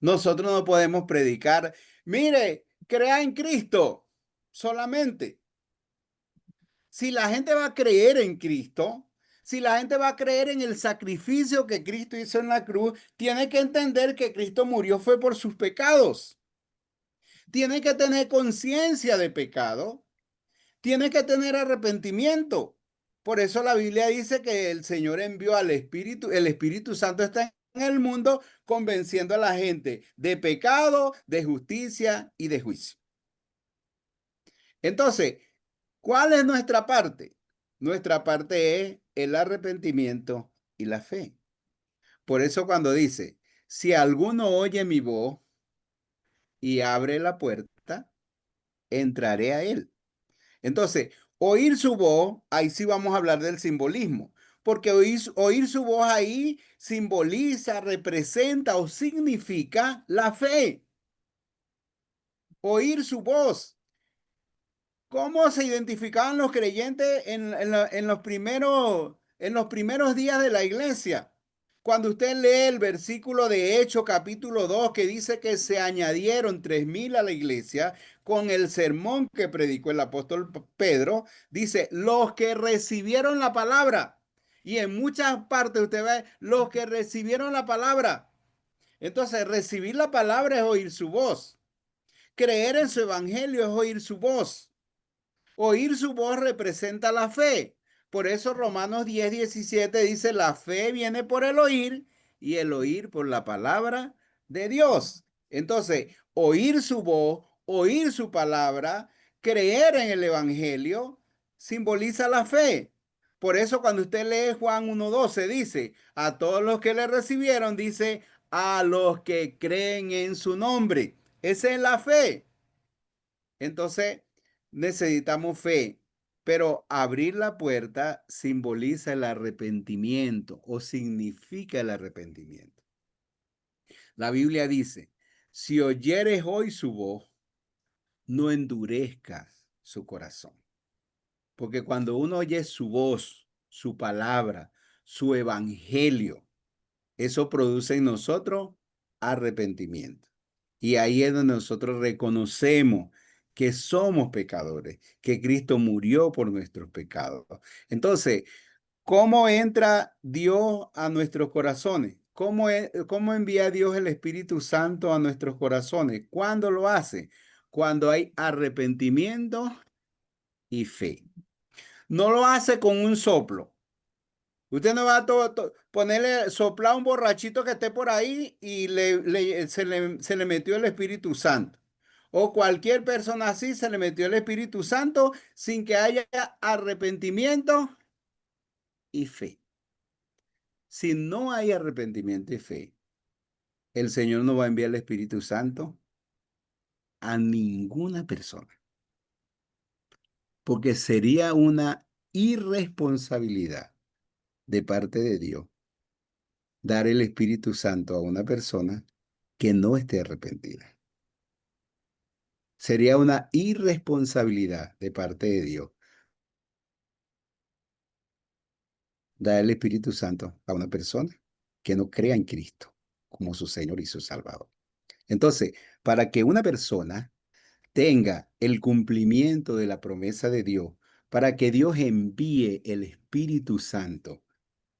Nosotros no podemos predicar, mire, crea en Cristo solamente. Si la gente va a creer en Cristo, si la gente va a creer en el sacrificio que Cristo hizo en la cruz, tiene que entender que Cristo murió fue por sus pecados. Tiene que tener conciencia de pecado. Tiene que tener arrepentimiento. Por eso la Biblia dice que el Señor envió al Espíritu, el Espíritu Santo está en el mundo convenciendo a la gente de pecado, de justicia y de juicio. Entonces, ¿cuál es nuestra parte? Nuestra parte es el arrepentimiento y la fe. Por eso cuando dice, si alguno oye mi voz y abre la puerta, entraré a él. Entonces, oír su voz, ahí sí vamos a hablar del simbolismo, porque oír su voz ahí simboliza, representa o significa la fe. Oír su voz. ¿Cómo se identificaban los creyentes en los primeros días de la iglesia? Cuando usted lee el versículo de Hechos capítulo 2 que dice que se añadieron 3,000 a la iglesia con el sermón que predicó el apóstol Pedro, dice los que recibieron la palabra. Y en muchas partes usted ve los que recibieron la palabra. Entonces, recibir la palabra es oír su voz. Creer en su evangelio es oír su voz. Oír su voz representa la fe. Por eso Romanos 10:17 dice, la fe viene por el oír y el oír por la palabra de Dios. Entonces, oír su voz, oír su palabra, creer en el evangelio, simboliza la fe. Por eso cuando usted lee Juan 1:12 dice, a todos los que le recibieron, dice, a los que creen en su nombre. Esa es la fe. Entonces, necesitamos fe, pero abrir la puerta simboliza el arrepentimiento o significa el arrepentimiento. La Biblia dice, si oyeres hoy su voz, no endurezcas su corazón. Porque cuando uno oye su voz, su palabra, su evangelio, eso produce en nosotros arrepentimiento. Y ahí es donde nosotros reconocemos que somos pecadores, que Cristo murió por nuestros pecados. Entonces, ¿cómo entra Dios a nuestros corazones? ¿Cómo envía Dios el Espíritu Santo a nuestros corazones? ¿Cuándo lo hace? Cuando hay arrepentimiento y fe. No lo hace con un soplo. Usted no va a ponerle, soplar a un borrachito que esté por ahí y se le metió el Espíritu Santo. O cualquier persona así se le metió el Espíritu Santo sin que haya arrepentimiento y fe. Si no hay arrepentimiento y fe, el Señor no va a enviar el Espíritu Santo a ninguna persona. Porque sería una irresponsabilidad de parte de Dios dar el Espíritu Santo a una persona que no esté arrepentida. Sería una irresponsabilidad de parte de Dios dar el Espíritu Santo a una persona que no crea en Cristo como su Señor y su Salvador. Entonces, para que una persona tenga el cumplimiento de la promesa de Dios, para que Dios envíe el Espíritu Santo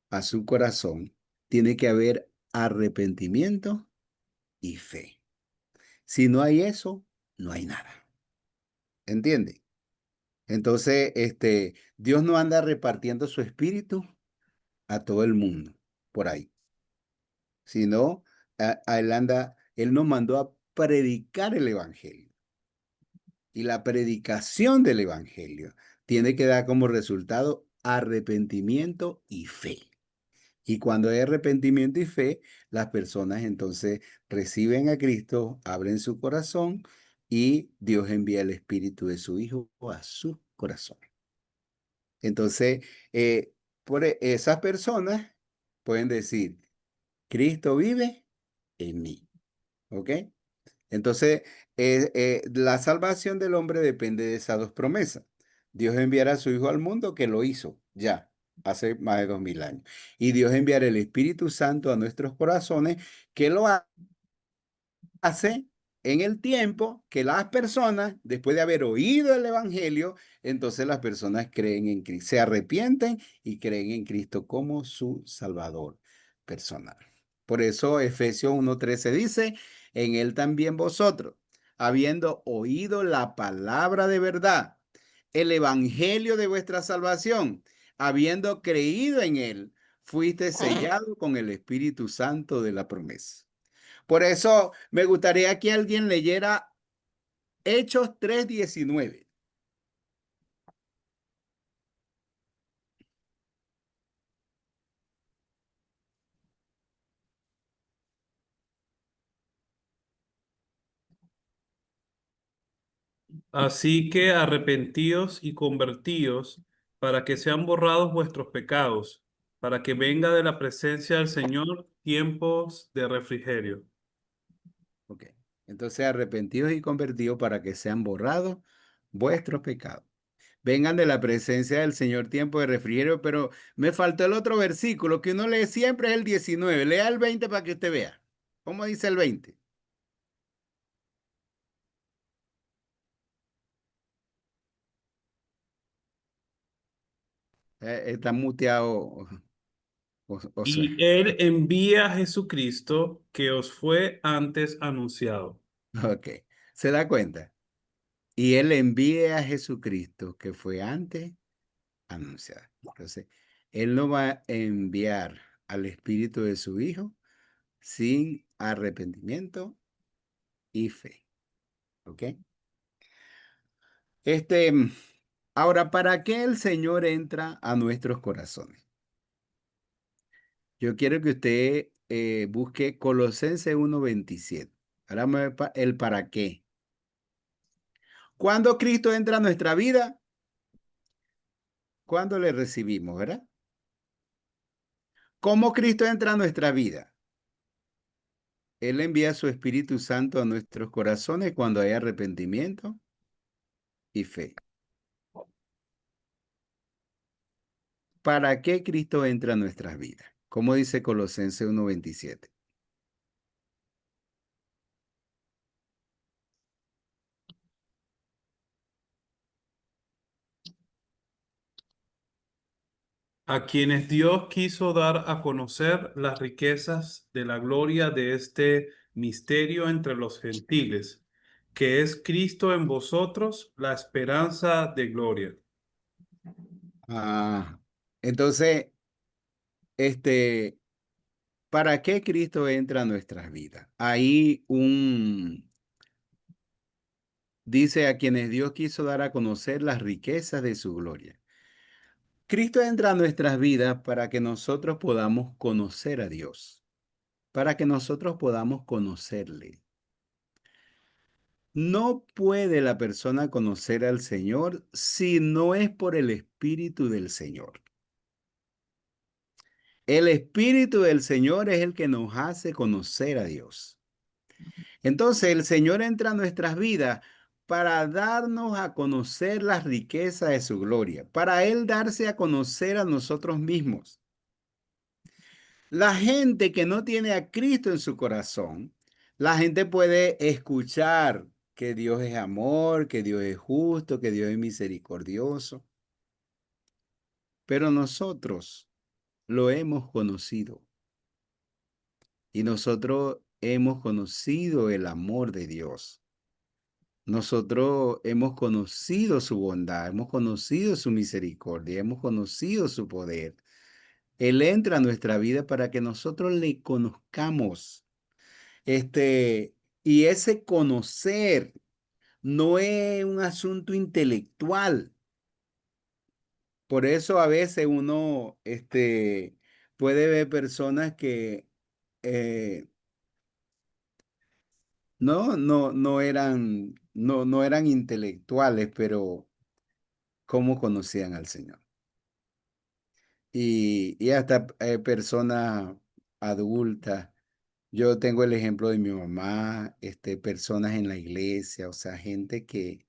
a su corazón, tiene que haber arrepentimiento y fe. Si no hay eso, no hay nada. ¿Entiende? Entonces, Dios no anda repartiendo su espíritu a todo el mundo por ahí, sino Él nos mandó a predicar el evangelio. Y la predicación del evangelio tiene que dar como resultado arrepentimiento y fe. Y cuando hay arrepentimiento y fe, las personas entonces reciben a Cristo, abren su corazón y Dios envía el Espíritu de su Hijo a su corazón. Entonces, esas personas pueden decir, Cristo vive en mí. ¿Ok? Entonces, la salvación del hombre depende de esas dos promesas. Dios enviará a su Hijo al mundo, que lo hizo ya hace más de 2,000 años. Y Dios enviará el Espíritu Santo a nuestros corazones, que lo hace en el tiempo que las personas, después de haber oído el Evangelio, entonces las personas creen en Cristo, se arrepienten y creen en Cristo como su Salvador personal. Por eso Efesios 1:13 dice, en Él también vosotros, habiendo oído la palabra de verdad, el Evangelio de vuestra salvación, habiendo creído en Él, fuiste sellado con el Espíritu Santo de la promesa. Por eso me gustaría que alguien leyera Hechos 3:19. Así que arrepentíos y convertíos para que sean borrados vuestros pecados, para que venga de la presencia del Señor tiempos de refrigerio. Ok. Entonces, arrepentidos y convertidos para que sean borrados vuestros pecados. Vengan de la presencia del Señor tiempo de refrigerio, pero me faltó el otro versículo que uno lee siempre, es el 19. Lea el 20 para que usted vea. ¿Cómo dice el 20? Está muteado, Josué. Y Él envía a Jesucristo que os fue antes anunciado. Ok. ¿Se da cuenta? Y Él envíe a Jesucristo que fue antes anunciado. Entonces, Él no va a enviar al Espíritu de su Hijo sin arrepentimiento y fe. ¿Ok? Este, ahora, ¿para qué el Señor entra a nuestros corazones? Yo quiero que usted busque Colosenses 1:27. Ahora vamos a ver el para qué. ¿Cuándo Cristo entra a nuestra vida? ¿Cuándo le recibimos, verdad? ¿Cómo Cristo entra a nuestra vida? Él envía su Espíritu Santo a nuestros corazones cuando hay arrepentimiento y fe. ¿Para qué Cristo entra a nuestras vidas? Como dice Colosenses 1:27. A quienes Dios quiso dar a conocer las riquezas de la gloria de este misterio entre los gentiles, que es Cristo en vosotros, la esperanza de gloria. Ah, entonces, este, ¿para qué Cristo entra a nuestras vidas? Dice a quienes Dios quiso dar a conocer las riquezas de su gloria. Cristo entra a nuestras vidas para que nosotros podamos conocer a Dios, para que nosotros podamos conocerle. No puede la persona conocer al Señor si no es por el Espíritu del Señor. El Espíritu del Señor es el que nos hace conocer a Dios. Entonces el Señor entra a nuestras vidas para darnos a conocer las riquezas de su gloria, para Él darse a conocer a nosotros mismos. La gente que no tiene a Cristo en su corazón, la gente puede escuchar que Dios es amor, que Dios es justo, que Dios es misericordioso, pero nosotros lo hemos conocido y nosotros hemos conocido el amor de Dios. Nosotros hemos conocido su bondad, hemos conocido su misericordia, hemos conocido su poder. Él entra a nuestra vida para que nosotros le conozcamos. Este, y ese conocer no es un asunto intelectual. Por eso a veces uno, puede ver personas que eh, no eran intelectuales, pero cómo conocían al Señor. Y hasta personas adultas. Yo tengo el ejemplo de mi mamá, personas en la iglesia, o sea, gente que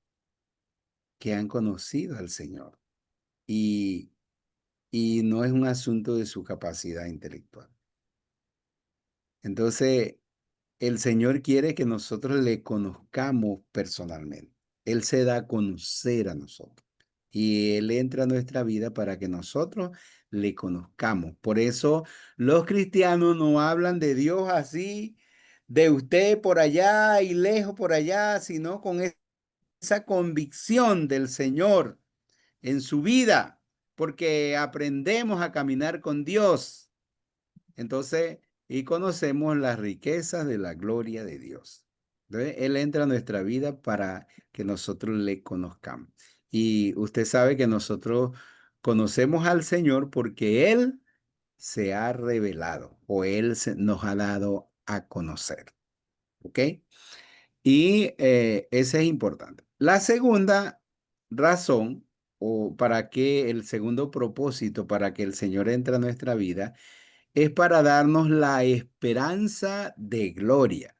han conocido al Señor. Y, y no es un asunto de su capacidad intelectual. Entonces, el Señor quiere que nosotros le conozcamos personalmente. Él se da a conocer a nosotros y Él entra a nuestra vida para que nosotros le conozcamos. Por eso los cristianos no hablan de Dios así, de usted por allá y lejos por allá, sino con esa convicción del Señor en su vida, porque aprendemos a caminar con Dios. Entonces, y conocemos las riquezas de la gloria de Dios. Entonces, Él entra a nuestra vida para que nosotros le conozcamos. Y usted sabe que nosotros conocemos al Señor porque Él se ha revelado o nos ha dado a conocer. ¿Ok? Y ese es importante. La segunda razón o para que el segundo propósito para que el Señor entre a nuestra vida es para darnos la esperanza de gloria.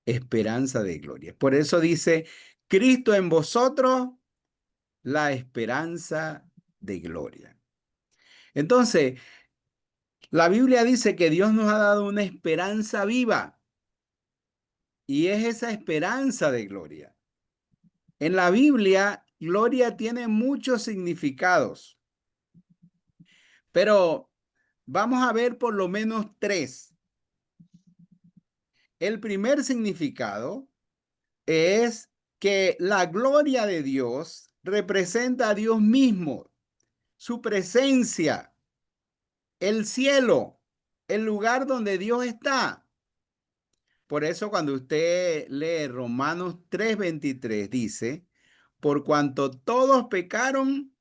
Esperanza de gloria. Por eso dice, Cristo en vosotros, la esperanza de gloria. Entonces, la Biblia dice que Dios nos ha dado una esperanza viva y es esa esperanza de gloria. En la Biblia, gloria tiene muchos significados, pero vamos a ver por lo menos tres. El primer significado es que la gloria de Dios representa a Dios mismo, su presencia, el cielo, el lugar donde Dios está. Por eso cuando usted lee Romanos 3:23 dice, por cuanto todos pecaron,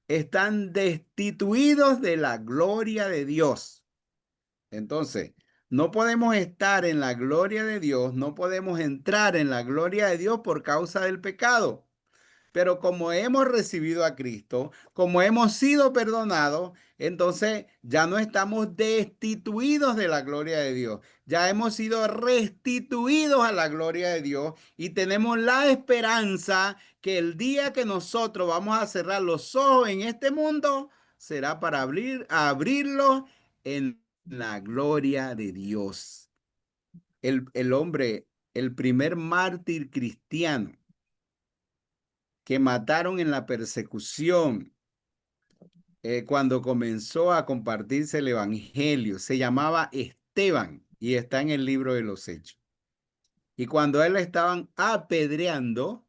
están destituidos de la gloria de Dios. Entonces, no podemos estar en la gloria de Dios, no podemos entrar en la gloria de Dios por causa del pecado. Pero como hemos recibido a Cristo, como hemos sido perdonados, entonces ya no estamos destituidos de la gloria de Dios. Ya hemos sido restituidos a la gloria de Dios y tenemos la esperanza que el día que nosotros vamos a cerrar los ojos en este mundo será para abrirlos en la gloria de Dios. El hombre, el primer mártir cristiano que mataron en la persecución cuando comenzó a compartirse el evangelio. Se llamaba Esteban y está en el libro de los Hechos. Y cuando a él le estaban apedreando,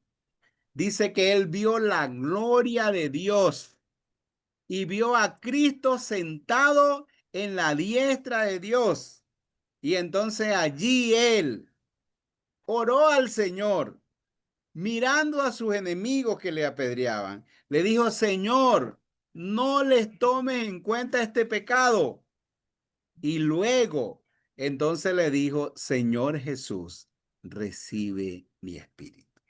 dice que él vio la gloria de Dios y vio a Cristo sentado en la diestra de Dios. Y entonces allí él oró al Señor mirando a sus enemigos que le apedreaban, le dijo, Señor, no les tomes en cuenta este pecado. Y luego, entonces le dijo, Señor Jesús, recibe mi espíritu.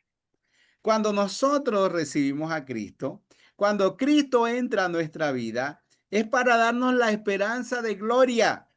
Cuando nosotros recibimos a Cristo, cuando Cristo entra a nuestra vida, es para darnos la esperanza de gloria.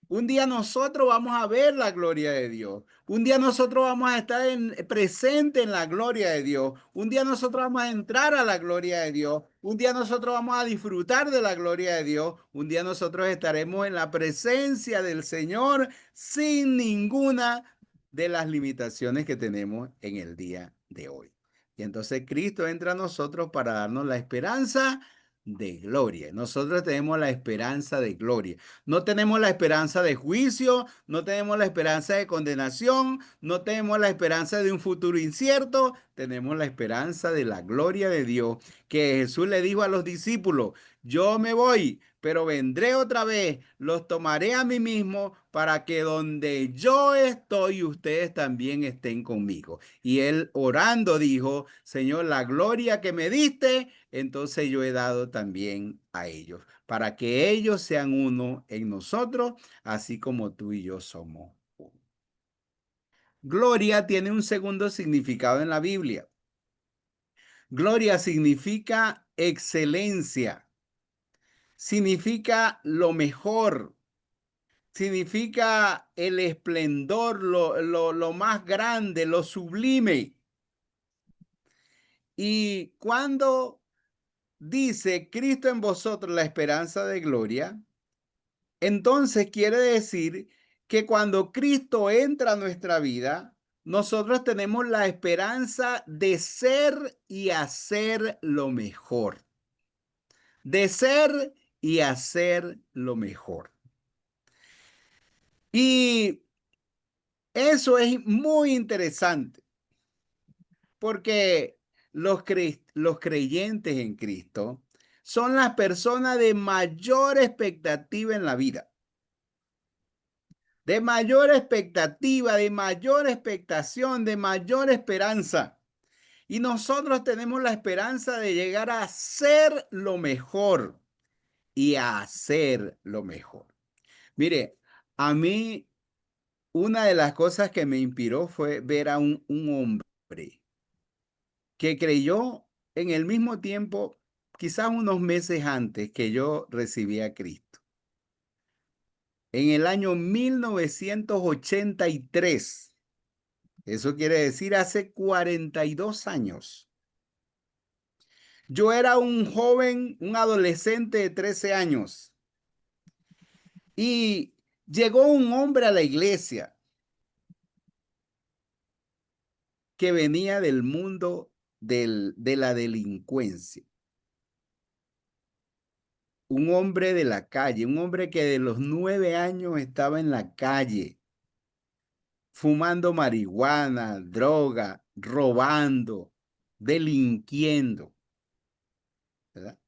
Un día nosotros vamos a ver la gloria de Dios. Un día nosotros vamos a estar presente en la gloria de Dios. Un día nosotros vamos a entrar a la gloria de Dios. Un día nosotros vamos a disfrutar de la gloria de Dios. Un día nosotros estaremos en la presencia del Señor sin ninguna de las limitaciones que tenemos en el día de hoy. Y entonces Cristo entra a nosotros para darnos la esperanza de gloria. Nosotros tenemos la esperanza de gloria. No tenemos la esperanza de juicio, no tenemos la esperanza de condenación, no tenemos la esperanza de un futuro incierto, tenemos la esperanza de la gloria de Dios, que Jesús le dijo a los discípulos, yo me voy, pero vendré otra vez, los tomaré a mí mismo para que donde yo estoy, ustedes también estén conmigo. Y él orando dijo, Señor, la gloria que me diste, entonces yo he dado también a ellos, para que ellos sean uno en nosotros, así como tú y yo somos uno. Gloria tiene un segundo significado en la Biblia. Gloria significa excelencia, significa lo mejor, significa el esplendor, lo más grande, lo sublime. Y cuando dice Cristo en vosotros la esperanza de gloria, entonces quiere decir que cuando Cristo entra a nuestra vida, nosotros tenemos la esperanza de ser y hacer lo mejor. De ser y hacer lo mejor. Y eso es muy interesante porque los creyentes en Cristo son las personas de mayor expectativa en la vida. De mayor expectativa, de mayor expectación, de mayor esperanza. Y nosotros tenemos la esperanza de llegar a ser lo mejor y a hacer lo mejor. Mire, a mí una de las cosas que me inspiró fue ver a un hombre que creyó en el mismo tiempo, quizás unos meses antes que yo recibí a Cristo. En el año 1983, eso quiere decir hace 42 años. Yo era un joven, un adolescente de 13 años y llegó un hombre a la iglesia que venía del mundo de la delincuencia. Un hombre de la calle, un hombre que de los 9 años estaba en la calle, fumando marihuana, droga, robando, delinquiendo, ¿verdad?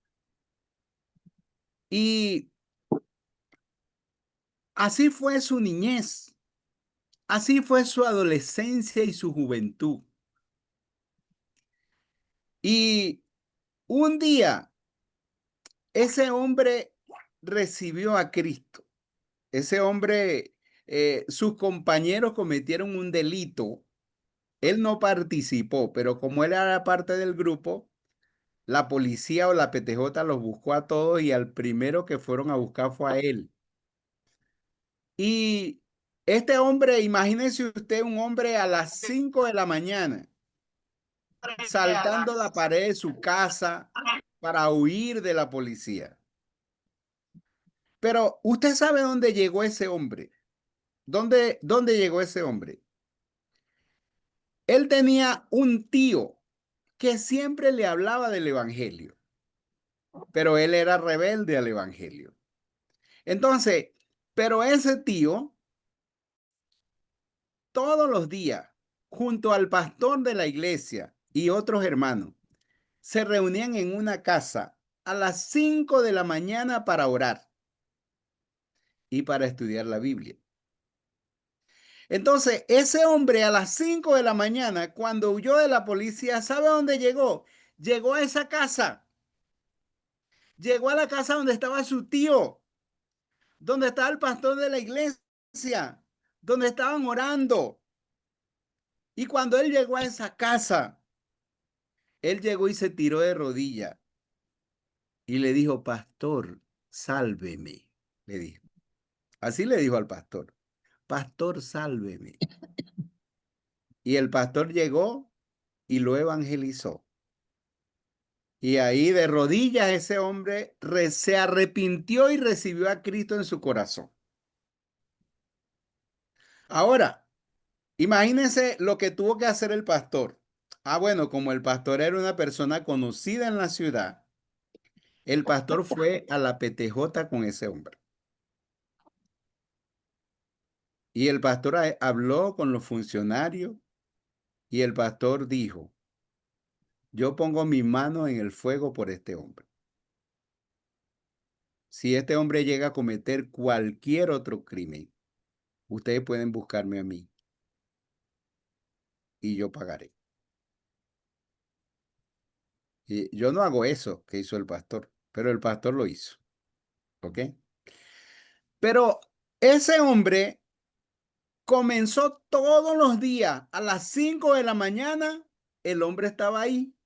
Y así fue su niñez, así fue su adolescencia y su juventud. Y un día ese hombre recibió a Cristo. Ese hombre, sus compañeros cometieron un delito. Él no participó, pero como él era parte del grupo, la policía o la PTJ los buscó a todos y al primero que fueron a buscar fue a él. Y este hombre, imagínese usted un hombre a las 5 de la mañana saltando la pared de su casa para huir de la policía. Pero usted sabe dónde llegó ese hombre. ¿Dónde llegó ese hombre? Él tenía un tío que siempre le hablaba del evangelio, pero él era rebelde al evangelio. Entonces, pero ese tío, todos los días, junto al pastor de la iglesia y otros hermanos, se reunían en una casa a las 5 de la mañana para orar y para estudiar la Biblia. Entonces, ese hombre a las 5 de la mañana, cuando huyó de la policía, ¿sabe dónde llegó? Llegó a esa casa. Llegó a la casa donde estaba su tío, donde estaba el pastor de la iglesia, donde estaban orando. Y cuando él llegó a esa casa, él llegó y se tiró de rodilla y le dijo, pastor, sálveme, le dijo. Así le dijo al pastor, pastor, sálveme. Y el pastor llegó y lo evangelizó. Y ahí de rodillas ese hombre se arrepintió y recibió a Cristo en su corazón. Ahora, imagínense lo que tuvo que hacer el pastor. Ah, bueno, como el pastor era una persona conocida en la ciudad, el pastor fue a la PTJ con ese hombre. Y el pastor habló con los funcionarios y el pastor dijo, yo pongo mi mano en el fuego por este hombre. Si este hombre llega a cometer cualquier otro crimen, ustedes pueden buscarme a mí y yo pagaré. Y yo no hago eso que hizo el pastor, pero el pastor lo hizo. ¿Ok? Pero ese hombre comenzó todos los días a las 5 de la mañana. El hombre estaba ahí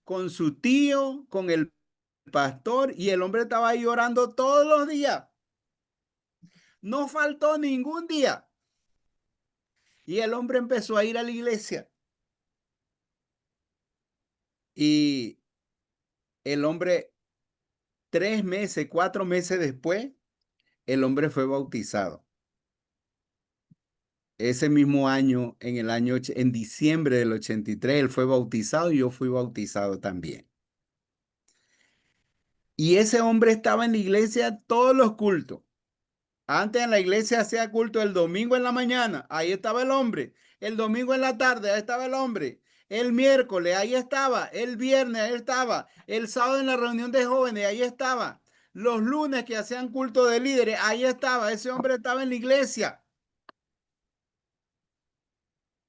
con su tío, con el pastor, y el hombre estaba ahí orando todos los días. No faltó ningún día. Y el hombre empezó a ir a la iglesia. Y el hombre, 3 meses, 4 meses después, el hombre fue bautizado. ese mismo año, en diciembre del 83, él fue bautizado y yo fui bautizado también. Y ese hombre estaba en la iglesia todos los cultos. Antes en la iglesia hacía culto el domingo en la mañana, ahí estaba el hombre. El domingo en la tarde, ahí estaba el hombre. El miércoles, ahí estaba. El viernes, ahí estaba. El sábado en la reunión de jóvenes, ahí estaba. Los lunes que hacían culto de líderes, ahí estaba. Ese hombre estaba en la iglesia.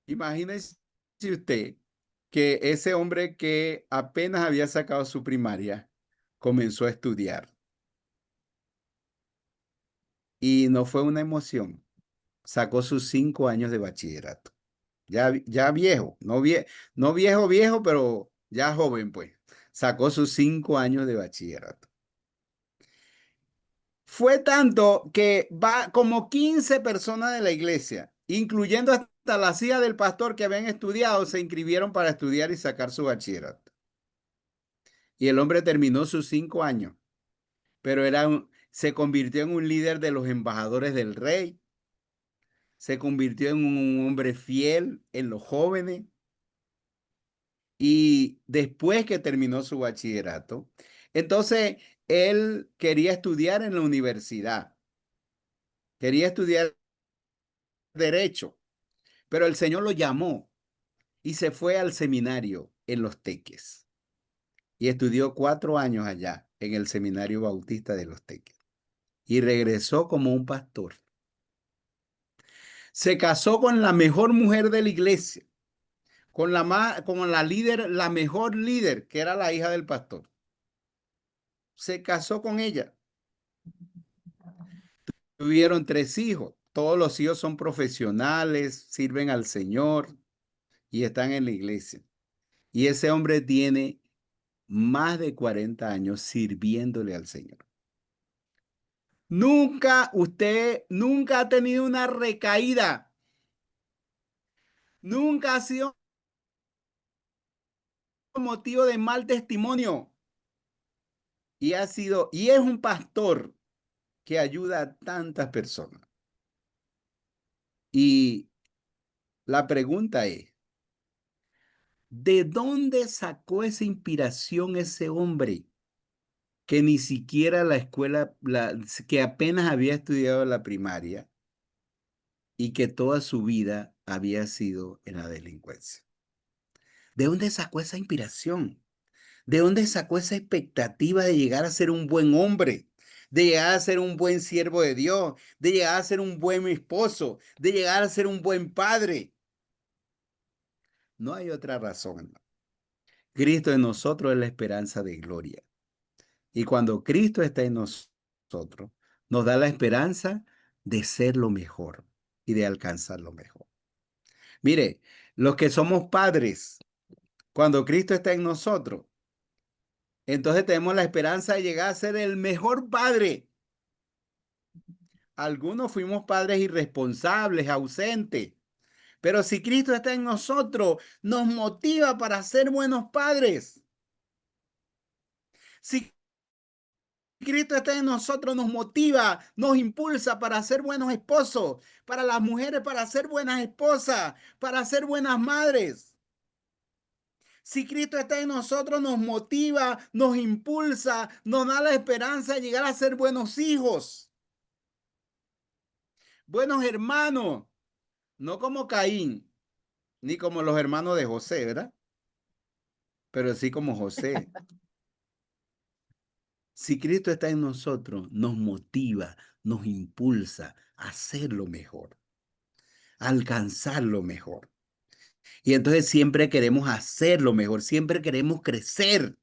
Imagínese usted que ese hombre que apenas había sacado su primaria comenzó a estudiar y no fue una emoción. Sacó sus 5 años de bachillerato. Ya viejo, no viejo, viejo, pero ya joven, pues. Sacó sus 5 años de bachillerato. Fue tanto que va como 15 personas de la iglesia, incluyendo hasta las hijas del pastor que habían estudiado, se inscribieron para estudiar y sacar su bachillerato. Y el hombre terminó sus 5 años, pero se convirtió en un líder de los embajadores del rey, se convirtió en un hombre fiel en los jóvenes. Y después que terminó su bachillerato, entonces él quería estudiar en la universidad, quería estudiar derecho, pero el Señor lo llamó y se fue al seminario en Los Teques y estudió 4 años allá en el Seminario Bautista de Los Teques y regresó como un pastor. Se casó con la mejor mujer de la iglesia, con la líder, la mejor líder, que era la hija del pastor. Se casó con ella. Tuvieron 3 hijos. Todos los hijos son profesionales, sirven al Señor y están en la iglesia. Y ese hombre tiene más de 40 años sirviéndole al Señor. Nunca ha tenido una recaída. Nunca ha sido motivo de mal testimonio. Y es un pastor que ayuda a tantas personas. Y la pregunta es, ¿de dónde sacó esa inspiración ese hombre que ni siquiera la escuela, que apenas había estudiado la primaria y que toda su vida había sido en la delincuencia? ¿De dónde sacó esa inspiración? ¿De dónde sacó esa expectativa de llegar a ser un buen hombre? De llegar a ser un buen siervo de Dios, de llegar a ser un buen esposo, de llegar a ser un buen padre. No hay otra razón, hermano. Cristo en nosotros es la esperanza de gloria. Y cuando Cristo está en nosotros, nos da la esperanza de ser lo mejor y de alcanzar lo mejor. Mire, los que somos padres, cuando Cristo está en nosotros, entonces tenemos la esperanza de llegar a ser el mejor padre. Algunos fuimos padres irresponsables, ausentes, pero si Cristo está en nosotros, nos motiva para ser buenos padres. Si Cristo está en nosotros, nos motiva, nos impulsa para ser buenos esposos, para las mujeres, para ser buenas esposas, para ser buenas madres. Si Cristo está en nosotros, nos motiva, nos impulsa, nos da la esperanza de llegar a ser buenos hijos, buenos hermanos, no como Caín, ni como los hermanos de José, ¿verdad? Pero sí como José. Si Cristo está en nosotros, nos motiva, nos impulsa a hacer lo mejor, a alcanzar lo mejor. Y entonces siempre queremos hacer lo mejor, siempre queremos crecer,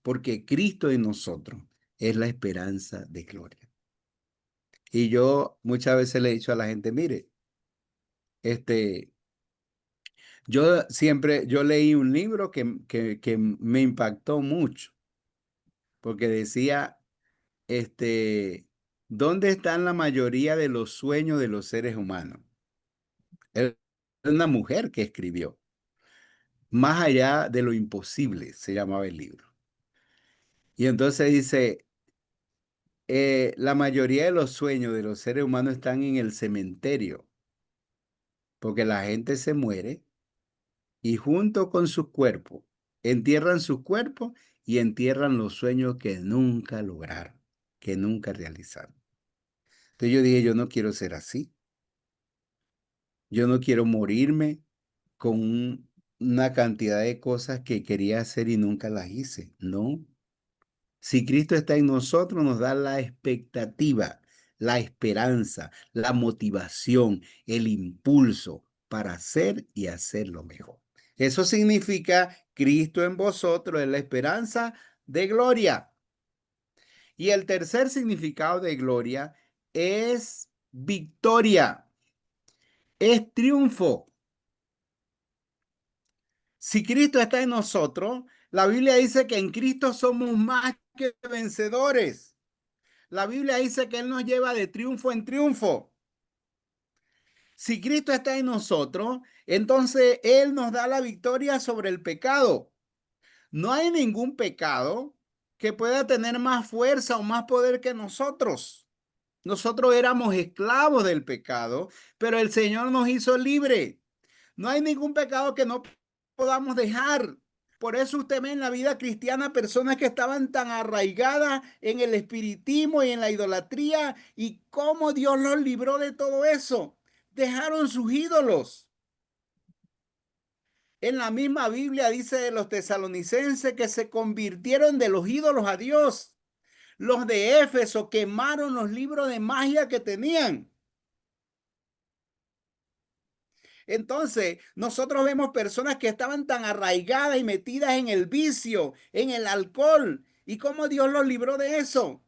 porque Cristo en nosotros es la esperanza de gloria. Y yo muchas veces le he dicho a la gente, mire, este, yo leí un libro que me impactó mucho, porque decía, ¿dónde están la mayoría de los sueños de los seres humanos? Es una mujer que escribió, Más allá de lo imposible, se llamaba el libro. Y entonces dice, la mayoría de los sueños de los seres humanos están en el cementerio, porque la gente se muere y junto con sus cuerpos entierran sus cuerpos y entierran los sueños que nunca lograron, que nunca realizaron. Entonces yo dije, yo no quiero ser así. Yo no quiero morirme con una cantidad de cosas que quería hacer y nunca las hice. No. Si Cristo está en nosotros, nos da la expectativa, la esperanza, la motivación, el impulso para hacer y hacerlo mejor. Eso significa Cristo en vosotros es la esperanza de gloria. Y el tercer significado de gloria es victoria, es triunfo. Si Cristo está en nosotros, la Biblia dice que en Cristo somos más que vencedores. La Biblia dice que Él nos lleva de triunfo en triunfo. Si Cristo está en nosotros, entonces Él nos da la victoria sobre el pecado. No hay ningún pecado que pueda tener más fuerza o más poder que nosotros. Nosotros éramos esclavos del pecado, pero el Señor nos hizo libre. No hay ningún pecado que no podamos dejar. Por eso usted ve en la vida cristiana personas que estaban tan arraigadas en el espiritismo y en la idolatría y cómo Dios los libró de todo eso. Dejaron sus ídolos. En la misma Biblia dice de los tesalonicenses que se convirtieron de los ídolos a Dios. Los de Éfeso quemaron los libros de magia que tenían. Entonces, nosotros vemos personas que estaban tan arraigadas y metidas en el vicio, en el alcohol, y cómo Dios los libró de eso.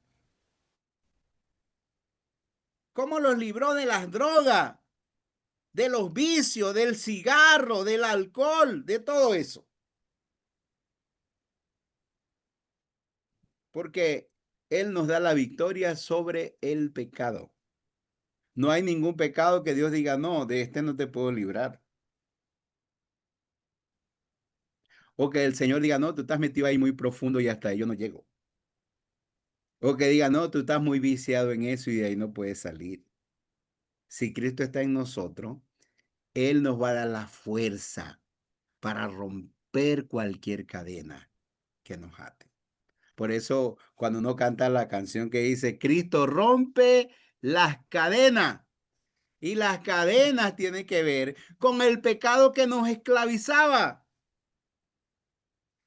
Cómo los libró de las drogas, de los vicios, del cigarro, del alcohol, de todo eso. Porque Él nos da la victoria sobre el pecado. No hay ningún pecado que Dios diga, no, de este no te puedo librar. O que el Señor diga, no, tú estás metido ahí muy profundo y hasta ahí yo no llego. O que diga, no, tú estás muy viciado en eso y de ahí no puedes salir. Si Cristo está en nosotros, Él nos va a dar la fuerza para romper cualquier cadena que nos ate. Por eso, cuando uno canta la canción que dice, Cristo rompe las cadenas. Y las cadenas tienen que ver con el pecado que nos esclavizaba.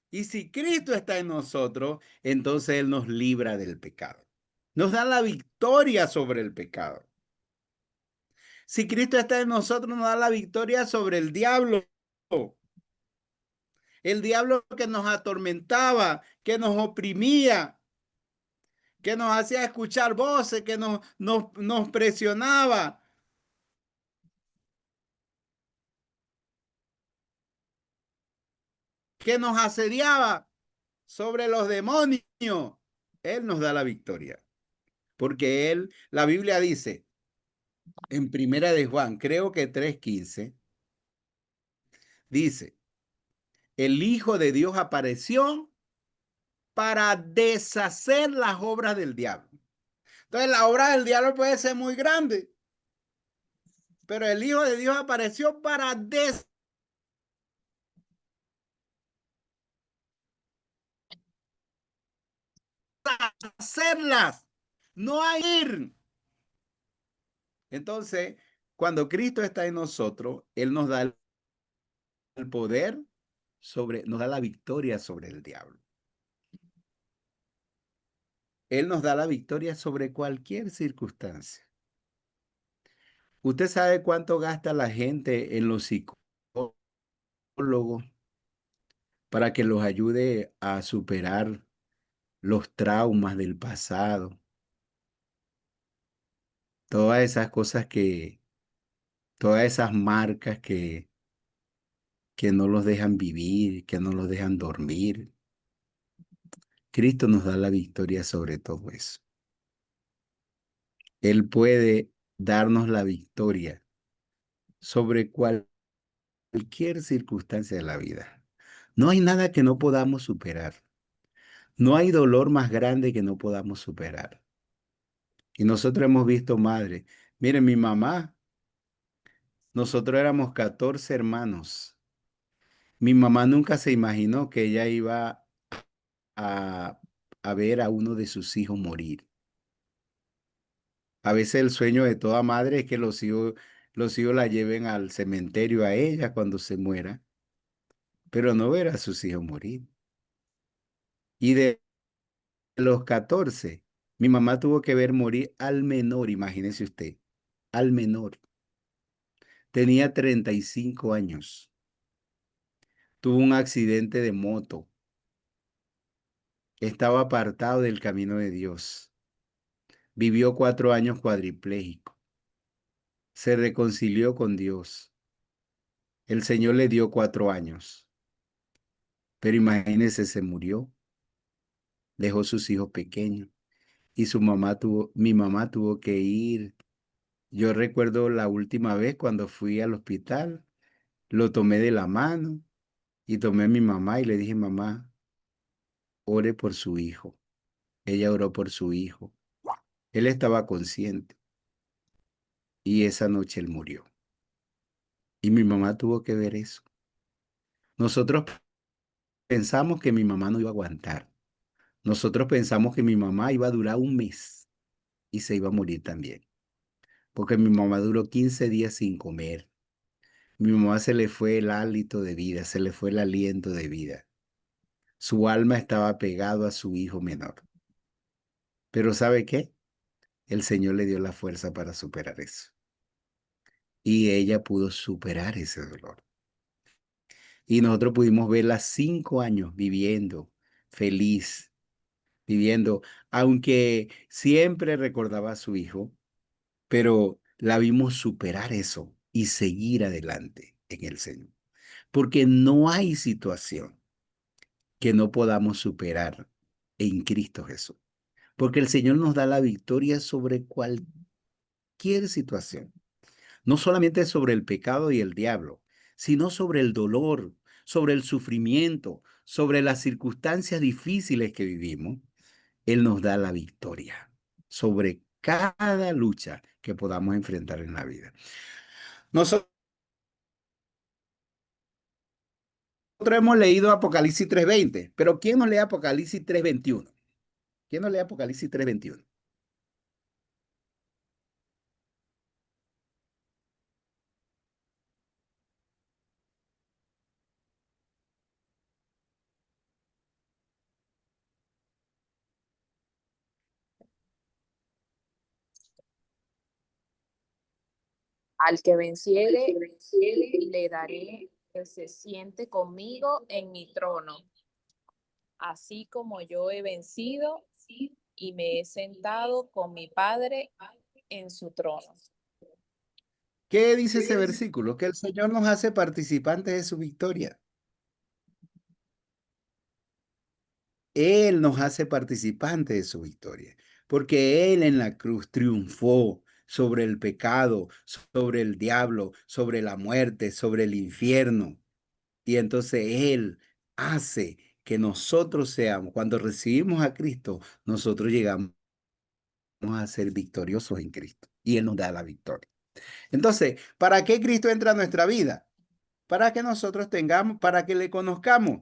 Y si Cristo está en nosotros, entonces Él nos libra del pecado. Nos da la victoria sobre el pecado. Si Cristo está en nosotros, nos da la victoria sobre el diablo. El diablo que nos atormentaba, que nos oprimía, que nos hacía escuchar voces, que nos presionaba, que nos asediaba sobre los demonios. Él nos da la victoria. Porque la Biblia dice en Primera de Juan, creo que 3:15, dice, el Hijo de Dios apareció para deshacer las obras del diablo. Entonces, la obra del diablo puede ser muy grande, pero el Hijo de Dios apareció para deshacerlas, no a ir. Entonces, cuando Cristo está en nosotros, Él nos da el poder nos da la victoria sobre el diablo. Él nos da la victoria sobre cualquier circunstancia. ¿Usted sabe cuánto gasta la gente en los psicólogos para que los ayude a superar los traumas del pasado? Todas esas cosas todas esas marcas que no los dejan vivir, que no los dejan dormir. Cristo nos da la victoria sobre todo eso. Él puede darnos la victoria sobre cualquier circunstancia de la vida. No hay nada que no podamos superar. No hay dolor más grande que no podamos superar. Y nosotros hemos visto madre. Miren, mi mamá Nosotros éramos 14 hermanos. Mi mamá nunca se imaginó que ella iba a, a ver a uno de sus hijos morir. A veces el sueño de toda madre es que los hijos la lleven al cementerio a ella cuando se muera, pero no ver a sus hijos morir. Y de los 14, mi mamá tuvo que ver morir al menor, imagínese usted, al menor. Tenía 35 años. Tuvo un accidente de moto. Estaba apartado del camino de Dios. Vivió 4 años cuadripléjico. Se reconcilió con Dios. El Señor le dio 4 años. Pero imagínese, se murió. Dejó sus hijos pequeños. Y mi mamá tuvo que ir. Yo recuerdo la última vez cuando fui al hospital, lo tomé de la mano y tomé a mi mamá y le dije, mamá, ore por su hijo. Ella oró por su hijo. Él estaba consciente y esa noche él murió. Y mi mamá tuvo que ver eso. Nosotros pensamos que mi mamá no iba a aguantar. Nosotros pensamos que mi mamá iba a durar un mes y se iba a morir también. Porque mi mamá duró 15 días sin comer. Mi mamá se le fue el hálito de vida, se le fue el aliento de vida. Su alma estaba pegado a su hijo menor. Pero ¿sabe qué? El Señor le dio la fuerza para superar eso. Y ella pudo superar ese dolor. Y nosotros pudimos verla 5 años viviendo feliz, viviendo, aunque siempre recordaba a su hijo, pero la vimos superar eso y seguir adelante en el Señor. Porque no hay situación que no podamos superar en Cristo Jesús. Porque el Señor nos da la victoria sobre cualquier situación. No solamente sobre el pecado y el diablo, sino sobre el dolor, sobre el sufrimiento, sobre las circunstancias difíciles que vivimos. Él nos da la victoria sobre cada lucha que podamos enfrentar en la vida. Nosotros hemos leído Apocalipsis 3:20, pero ¿quién nos lee Apocalipsis 3:21? ¿Quién nos lee Apocalipsis 3:21? Al que venciere, le daré que se siente conmigo en mi trono, así como yo he vencido y me he sentado con mi Padre en su trono. ¿Qué dice ese versículo? Que el Señor nos hace participantes de su victoria. Él nos hace participantes de su victoria, porque Él en la cruz triunfó sobre el pecado, sobre el diablo, sobre la muerte, sobre el infierno. Y entonces Él hace que nosotros seamos, cuando recibimos a Cristo, nosotros llegamos a ser victoriosos en Cristo. Y Él nos da la victoria. Entonces, ¿para qué Cristo entra a nuestra vida? Para que nosotros tengamos, para que le conozcamos.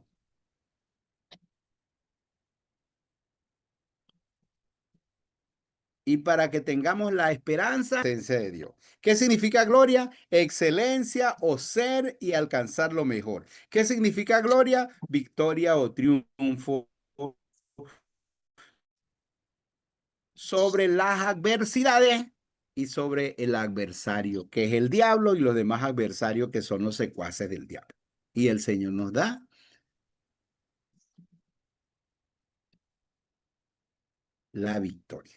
Y para que tengamos la esperanza de Dios. ¿Qué significa gloria? Excelencia o ser y alcanzar lo mejor. ¿Qué significa gloria? Victoria o triunfo sobre las adversidades y sobre el adversario, que es el diablo, y los demás adversarios que son los secuaces del diablo. Y el Señor nos da la victoria.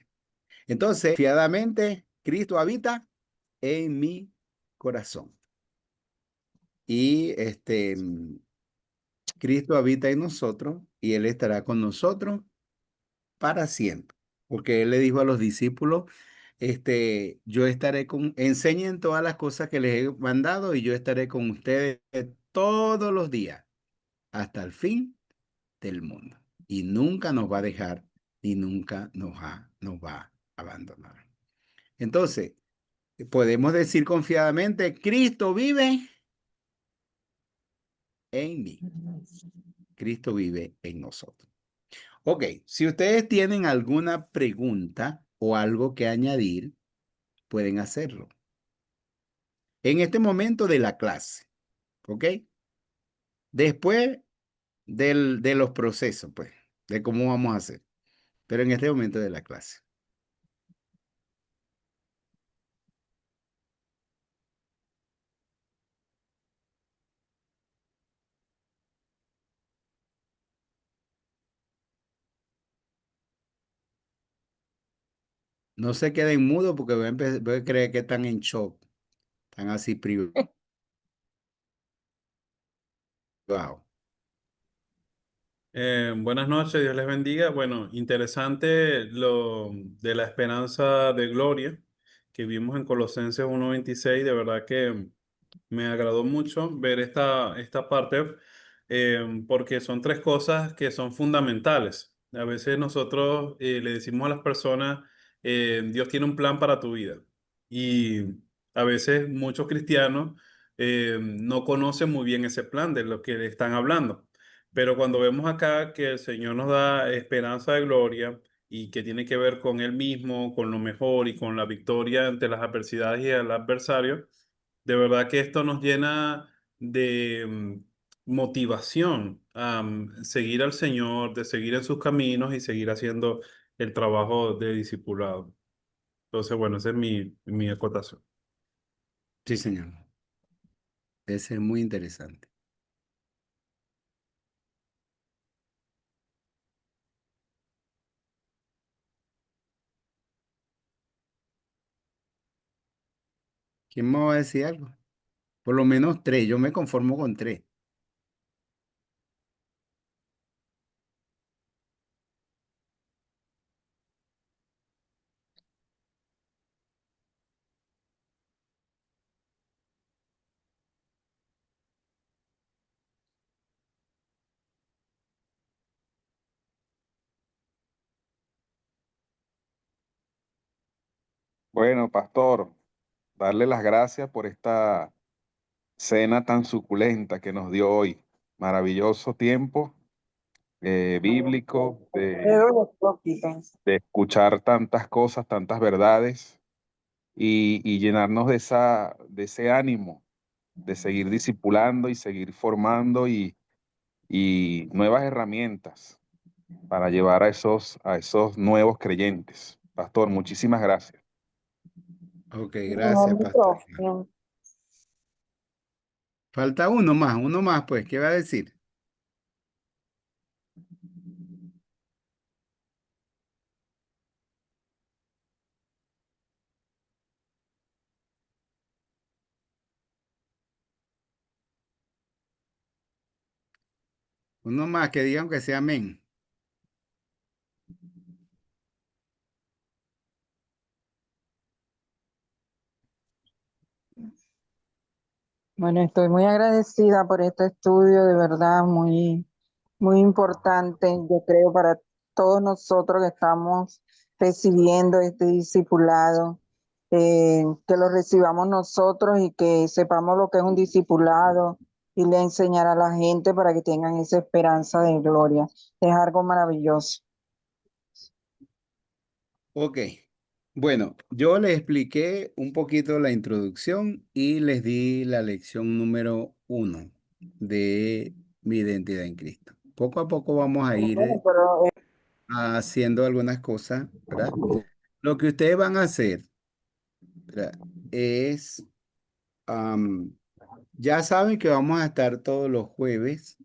Entonces, fiadamente, Cristo habita en mi corazón. Y Cristo habita en nosotros y Él estará con nosotros para siempre. Porque Él le dijo a los discípulos, yo estaré enseñen todas las cosas que les he mandado y yo estaré con ustedes todos los días hasta el fin del mundo. Y nunca nos va a dejar y nunca nos va a abandonar. Entonces, Podemos decir confiadamente, Cristo vive en mí. Cristo vive en nosotros. Ok, si ustedes tienen alguna pregunta o algo que añadir, pueden hacerlo en este momento de la clase, ¿ok? Después de los procesos, pues, de cómo vamos a hacer, pero en este momento de la clase. No se queden mudos porque voy a creer que están en shock, están así privados. Buenas noches, Dios les bendiga. Bueno, interesante lo de la esperanza de gloria que vimos en Colosenses 1:26. De verdad que me agradó mucho ver esta parte porque son tres cosas que son fundamentales. A veces nosotros le decimos a las personas, Dios tiene un plan para tu vida. Y a veces muchos cristianos no conocen muy bien ese plan de lo que le están hablando. Pero cuando vemos acá que el Señor nos da esperanza de gloria y que tiene que ver con Él mismo, con lo mejor y con la victoria ante las adversidades y el adversario, de verdad que esto nos llena de motivación a seguir al Señor, de seguir en sus caminos y seguir haciendo el trabajo de discipulado. Entonces, bueno, esa es mi acotación. Sí, señor. Ese es muy interesante. ¿Quién me va a decir algo? Por lo menos tres, yo me conformo con tres. Bueno, pastor, darle las gracias por esta cena tan suculenta que nos dio hoy. Maravilloso tiempo bíblico de escuchar tantas cosas, tantas verdades y llenarnos de ese ánimo de seguir discipulando y seguir formando y nuevas herramientas para llevar a esos nuevos creyentes. Pastor, muchísimas gracias. Ok, gracias, pastor. Falta uno más, pues, ¿qué va a decir? Uno más que digan que sea amén. Bueno, estoy muy agradecida por este estudio, de verdad, muy importante, yo creo, para todos nosotros que estamos recibiendo este discipulado, que lo recibamos nosotros y que sepamos lo que es un discipulado y le enseñar a la gente para que tengan esa esperanza de gloria. Es algo maravilloso. Ok. Bueno, yo les expliqué un poquito la introducción y les di la lección número 1 de mi identidad en Cristo. Poco a poco vamos a ir Bueno, pero haciendo algunas cosas, ¿verdad? Lo que ustedes van a hacer, ¿verdad? Es, am, ya saben que vamos a estar todos los jueves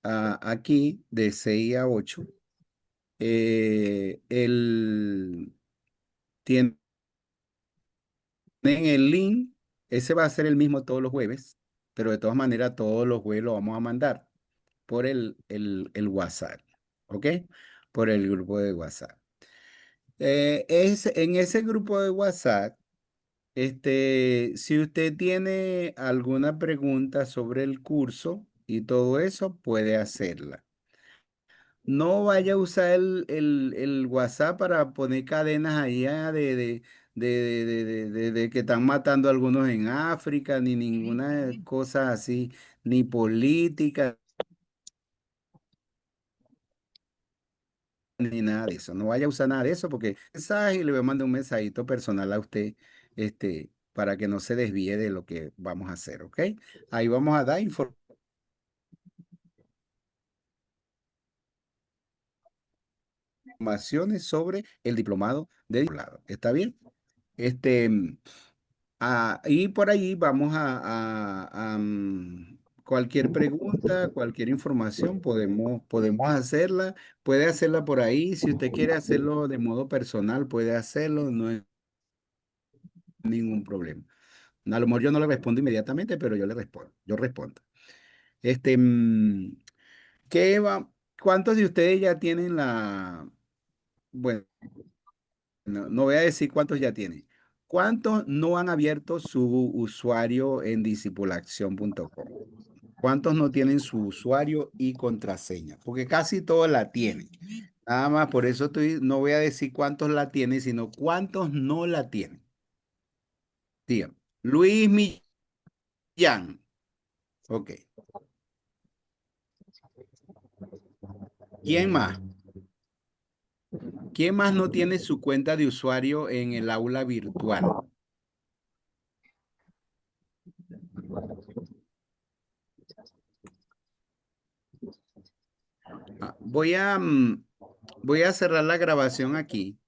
aquí de 6 a 8. Tienen el link, ese va a ser el mismo todos los jueves, pero de todas maneras todos los jueves lo vamos a mandar por el WhatsApp, ¿ok? Por el grupo de WhatsApp. En ese grupo de WhatsApp, si usted tiene alguna pregunta sobre el curso y todo eso, puede hacerla. No vaya a usar el WhatsApp para poner cadenas ahí de que están matando a algunos en África, ni ninguna cosa así, ni política, ni nada de eso. No vaya a usar nada de eso porque mensaje y le voy a mandar un mensajito personal a usted, para que no se desvíe de lo que vamos a hacer, ¿ok? Ahí vamos a dar informaciones sobre el diplomado de diplomado. ¿Está bien? Este, y por ahí vamos cualquier pregunta, cualquier información, podemos hacerla. Puede hacerla por ahí. Si usted quiere hacerlo de modo personal, puede hacerlo. No hay ningún problema. A lo mejor yo no le respondo inmediatamente, pero yo le respondo. Yo respondo. Este, mm, ¿qué va? ¿Cuántos de ustedes ya tienen bueno, no voy a decir cuántos ya tienen. ¿Cuántos no han abierto su usuario en discipulación.com? ¿Cuántos no tienen su usuario y contraseña? Porque casi todos la tienen. Nada más, por eso no voy a decir cuántos la tienen, sino cuántos no la tienen. Dígame. Luis Millán. Ok. ¿Quién más? ¿Quién más no tiene su cuenta de usuario en el aula virtual? Voy a cerrar la grabación aquí